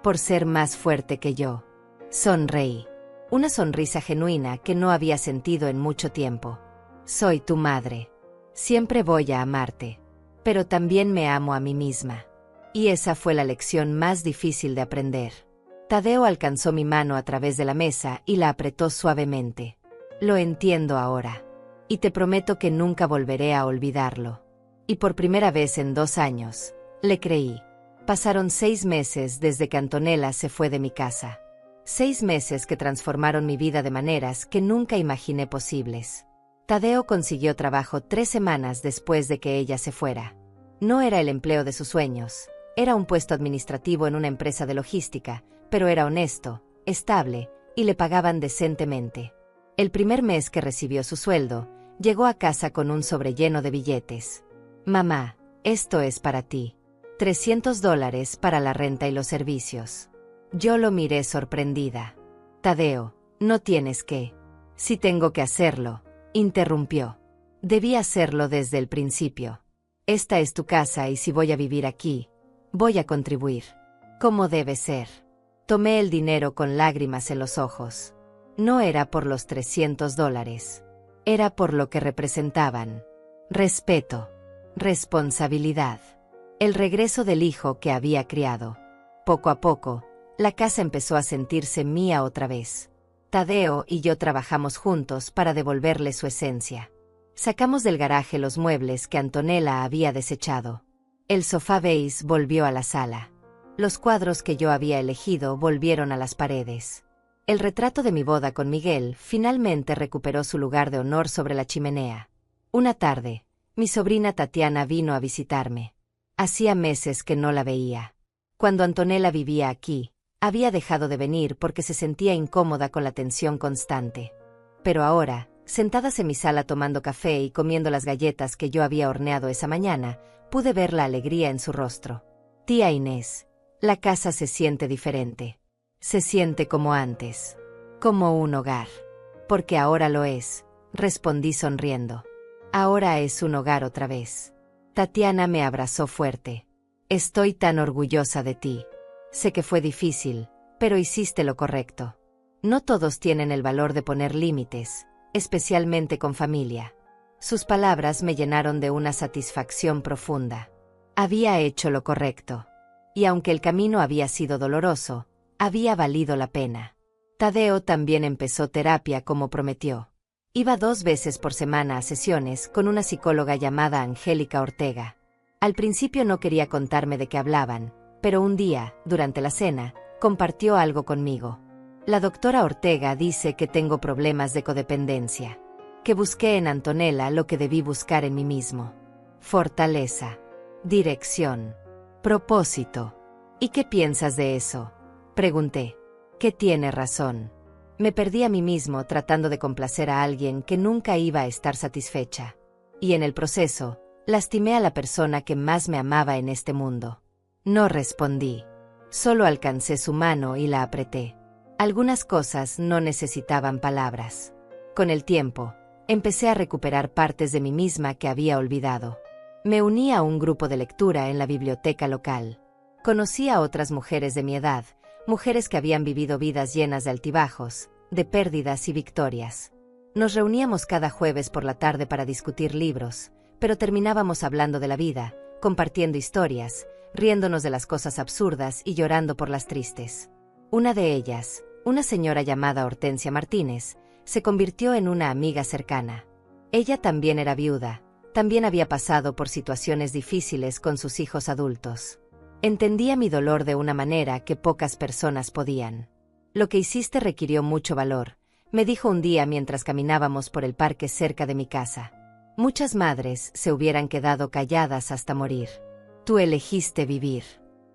Por ser más fuerte que yo». Sonreí. Una sonrisa genuina que no había sentido en mucho tiempo. «Soy tu madre. Siempre voy a amarte. Pero también me amo a mí misma». Y esa fue la lección más difícil de aprender. Tadeo alcanzó mi mano a través de la mesa y la apretó suavemente. «Lo entiendo ahora. Y te prometo que nunca volveré a olvidarlo». Y por primera vez en 2 años, le creí. Pasaron 6 meses desde que Antonella se fue de mi casa. 6 meses que transformaron mi vida de maneras que nunca imaginé posibles. Tadeo consiguió trabajo 3 semanas después de que ella se fuera. No era el empleo de sus sueños, era un puesto administrativo en una empresa de logística, pero era honesto, estable, y le pagaban decentemente. El primer mes que recibió su sueldo, Llegó a casa con un sobre lleno de billetes. Mamá, esto es para ti. $300 para la renta y los servicios. Yo lo miré sorprendida. Tadeo, no tienes que. Si tengo que hacerlo, interrumpió. Debí hacerlo desde el principio. Esta es tu casa y si voy a vivir aquí, voy a contribuir. Como debe ser. Tomé el dinero con lágrimas en los ojos. No era por los $300. Era por lo que representaban. Respeto. Responsabilidad. El regreso del hijo que había criado. Poco a poco, la casa empezó a sentirse mía otra vez. Tadeo y yo trabajamos juntos para devolverle su esencia. Sacamos del garaje los muebles que Antonella había desechado. El sofá beige volvió a la sala. Los cuadros que yo había elegido volvieron a las paredes. El retrato de mi boda con Miguel finalmente recuperó su lugar de honor sobre la chimenea. Una tarde, mi sobrina Tatiana vino a visitarme. Hacía meses que no la veía. Cuando Antonella vivía aquí, había dejado de venir porque se sentía incómoda con la tensión constante. Pero ahora, sentadas en mi sala tomando café y comiendo las galletas que yo había horneado esa mañana, pude ver la alegría en su rostro. Tía Inés, la casa se siente diferente. Se siente como antes. Como un hogar. Porque ahora lo es, respondí sonriendo. Ahora es un hogar otra vez. Tatiana me abrazó fuerte. Estoy tan orgullosa de ti. Sé que fue difícil, pero hiciste lo correcto. No todos tienen el valor de poner límites, especialmente con familia. Sus palabras me llenaron de una satisfacción profunda. Había hecho lo correcto. Y aunque el camino había sido doloroso, había valido la pena. Tadeo también empezó terapia como prometió. Iba 2 veces por semana a sesiones con una psicóloga llamada Angélica Ortega. Al principio no quería contarme de qué hablaban, pero un día, durante la cena, compartió algo conmigo. La doctora Ortega dice que tengo problemas de codependencia. Que busqué en Antonella lo que debí buscar en mí mismo. Fortaleza. Dirección. Propósito. ¿Y qué piensas de eso? Pregunté. ¿Qué tiene razón? Me perdí a mí mismo tratando de complacer a alguien que nunca iba a estar satisfecha. Y en el proceso, lastimé a la persona que más me amaba en este mundo. No respondí. Solo alcancé su mano y la apreté. Algunas cosas no necesitaban palabras. Con el tiempo, empecé a recuperar partes de mí misma que había olvidado. Me uní a un grupo de lectura en la biblioteca local. Conocí a otras mujeres de mi edad, mujeres que habían vivido vidas llenas de altibajos, de pérdidas y victorias. Nos reuníamos cada jueves por la tarde para discutir libros, pero terminábamos hablando de la vida, compartiendo historias, riéndonos de las cosas absurdas y llorando por las tristes. Una de ellas, una señora llamada Hortensia Martínez, se convirtió en una amiga cercana. Ella también era viuda, también había pasado por situaciones difíciles con sus hijos adultos. Entendía mi dolor de una manera que pocas personas podían. Lo que hiciste requirió mucho valor, me dijo un día mientras caminábamos por el parque cerca de mi casa. Muchas madres se hubieran quedado calladas hasta morir. Tú elegiste vivir.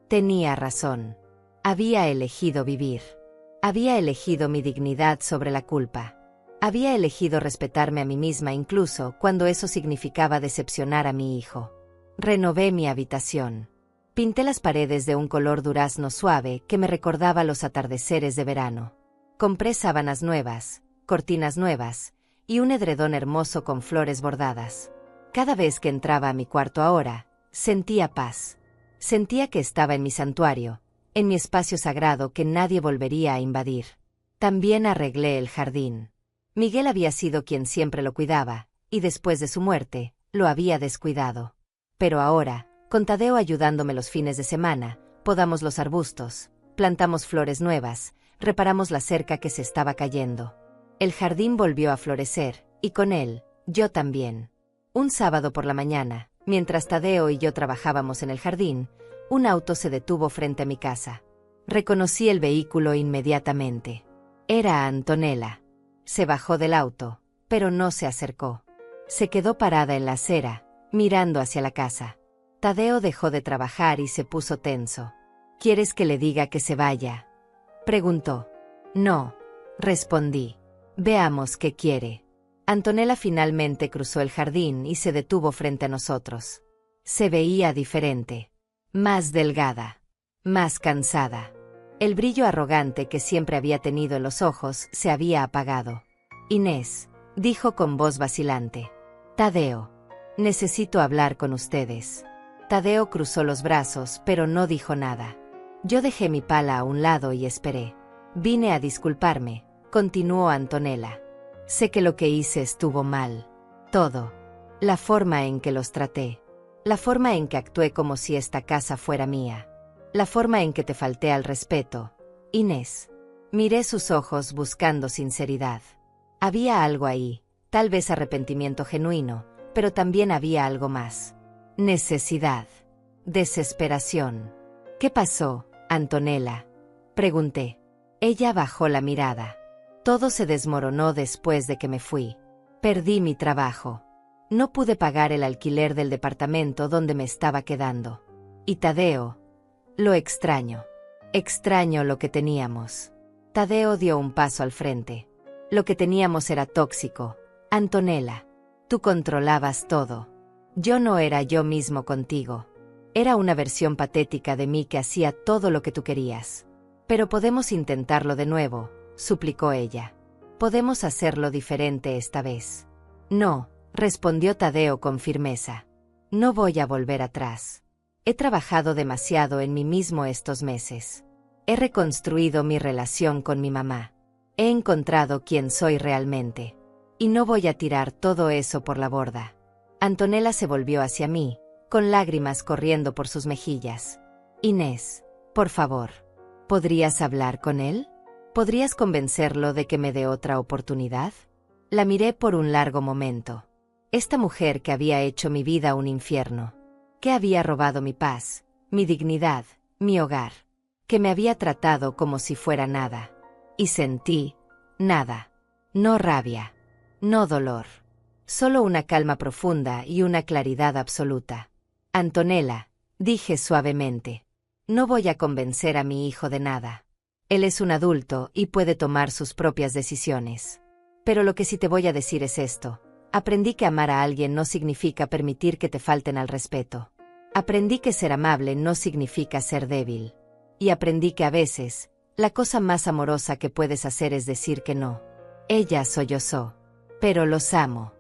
Tenía razón. Había elegido vivir. Había elegido mi dignidad sobre la culpa. Había elegido respetarme a mí misma incluso cuando eso significaba decepcionar a mi hijo. Renové mi habitación. Pinté las paredes de un color durazno suave que me recordaba los atardeceres de verano. Compré sábanas nuevas, cortinas nuevas, y un edredón hermoso con flores bordadas. Cada vez que entraba a mi cuarto ahora, sentía paz. Sentía que estaba en mi santuario, en mi espacio sagrado que nadie volvería a invadir. También arreglé el jardín. Miguel había sido quien siempre lo cuidaba, y después de su muerte, lo había descuidado. Pero ahora, con Tadeo ayudándome los fines de semana, podamos los arbustos, plantamos flores nuevas, reparamos la cerca que se estaba cayendo. El jardín volvió a florecer, y con él, yo también. Un sábado por la mañana, mientras Tadeo y yo trabajábamos en el jardín, un auto se detuvo frente a mi casa. Reconocí el vehículo inmediatamente. Era Antonella. Se bajó del auto, pero no se acercó. Se quedó parada en la acera, mirando hacia la casa. Tadeo dejó de trabajar y se puso tenso. ¿Quieres que le diga que se vaya?, preguntó. No, respondí. Veamos qué quiere. Antonella finalmente cruzó el jardín y se detuvo frente a nosotros. Se veía diferente. Más delgada. Más cansada. El brillo arrogante que siempre había tenido en los ojos se había apagado. Inés, dijo con voz vacilante. Tadeo. Necesito hablar con ustedes. Tadeo cruzó los brazos, pero no dijo nada. Yo dejé mi pala a un lado y esperé. Vine a disculparme, continuó Antonella. Sé que lo que hice estuvo mal. Todo. La forma en que los traté. La forma en que actué como si esta casa fuera mía. La forma en que te falté al respeto. Inés. Miré sus ojos buscando sinceridad. Había algo ahí, tal vez arrepentimiento genuino, pero también había algo más. Necesidad. Desesperación. ¿Qué pasó, Antonella? Pregunté. Ella bajó la mirada. Todo se desmoronó después de que me fui. Perdí mi trabajo. No pude pagar el alquiler del departamento donde me estaba quedando. Y Tadeo. Lo extraño. Extraño lo que teníamos. Tadeo dio un paso al frente. Lo que teníamos era tóxico. Antonella. Tú controlabas todo. Yo no era yo mismo contigo. Era una versión patética de mí que hacía todo lo que tú querías. Pero podemos intentarlo de nuevo, suplicó ella. Podemos hacerlo diferente esta vez. No, respondió Tadeo con firmeza. No voy a volver atrás. He trabajado demasiado en mí mismo estos meses. He reconstruido mi relación con mi mamá. He encontrado quién soy realmente. Y no voy a tirar todo eso por la borda. Antonella se volvió hacia mí, con lágrimas corriendo por sus mejillas. Inés, por favor, ¿podrías hablar con él? ¿Podrías convencerlo de que me dé otra oportunidad? La miré por un largo momento. Esta mujer que había hecho mi vida un infierno, que había robado mi paz, mi dignidad, mi hogar, que me había tratado como si fuera nada. Y sentí, nada. No rabia. No dolor. Solo una calma profunda y una claridad absoluta. Antonella, dije suavemente. No voy a convencer a mi hijo de nada. Él es un adulto y puede tomar sus propias decisiones. Pero lo que sí te voy a decir es esto. Aprendí que amar a alguien no significa permitir que te falten al respeto. Aprendí que ser amable no significa ser débil. Y aprendí que a veces, la cosa más amorosa que puedes hacer es decir que no. Ella sollozó. Pero los amo.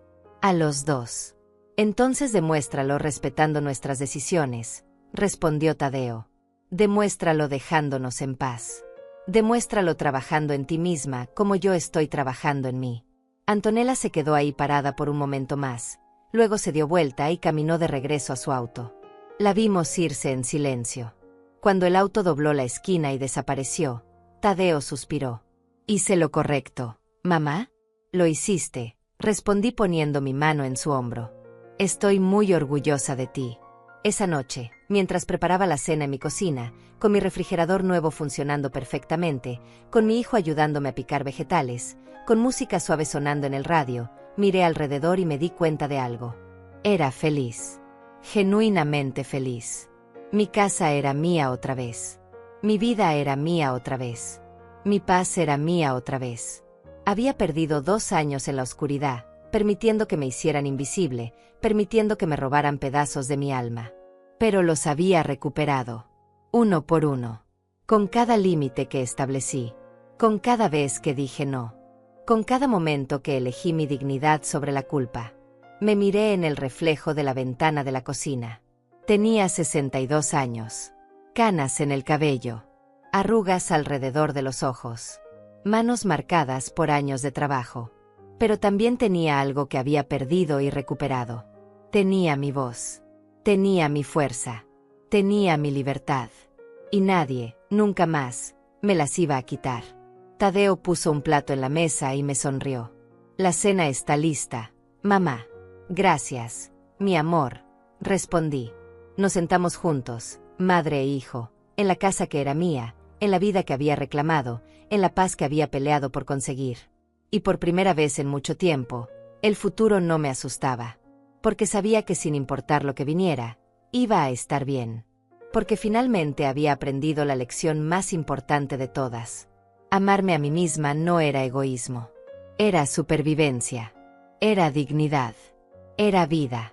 A los dos. Entonces demuéstralo respetando nuestras decisiones, respondió Tadeo. Demuéstralo dejándonos en paz. Demuéstralo trabajando en ti misma como yo estoy trabajando en mí. Antonella se quedó ahí parada por un momento más, luego se dio vuelta y caminó de regreso a su auto. La vimos irse en silencio. Cuando el auto dobló la esquina y desapareció, Tadeo suspiró. Hice lo correcto, mamá. Lo hiciste, respondí poniendo mi mano en su hombro. Estoy muy orgullosa de ti. Esa noche, mientras preparaba la cena en mi cocina, con mi refrigerador nuevo funcionando perfectamente, con mi hijo ayudándome a picar vegetales, con música suave sonando en el radio, miré alrededor y me di cuenta de algo. Era feliz. Genuinamente feliz. Mi casa era mía otra vez. Mi vida era mía otra vez. Mi paz era mía otra vez. Había perdido 2 años en la oscuridad, permitiendo que me hicieran invisible, permitiendo que me robaran pedazos de mi alma. Pero los había recuperado. Uno por uno. Con cada límite que establecí. Con cada vez que dije no. Con cada momento que elegí mi dignidad sobre la culpa. Me miré en el reflejo de la ventana de la cocina. Tenía 62 años. Canas en el cabello. Arrugas alrededor de los ojos. Manos marcadas por años de trabajo. Pero también tenía algo que había perdido y recuperado. Tenía mi voz. Tenía mi fuerza. Tenía mi libertad. Y nadie, nunca más, me las iba a quitar. Tadeo puso un plato en la mesa y me sonrió. La cena está lista, mamá. Gracias, mi amor, respondí. Nos sentamos juntos, madre e hijo, en la casa que era mía, en la vida que había reclamado, en la paz que había peleado por conseguir. Y por primera vez en mucho tiempo, el futuro no me asustaba. Porque sabía que sin importar lo que viniera, iba a estar bien. Porque finalmente había aprendido la lección más importante de todas. Amarme a mí misma no era egoísmo. Era supervivencia. Era dignidad. Era vida.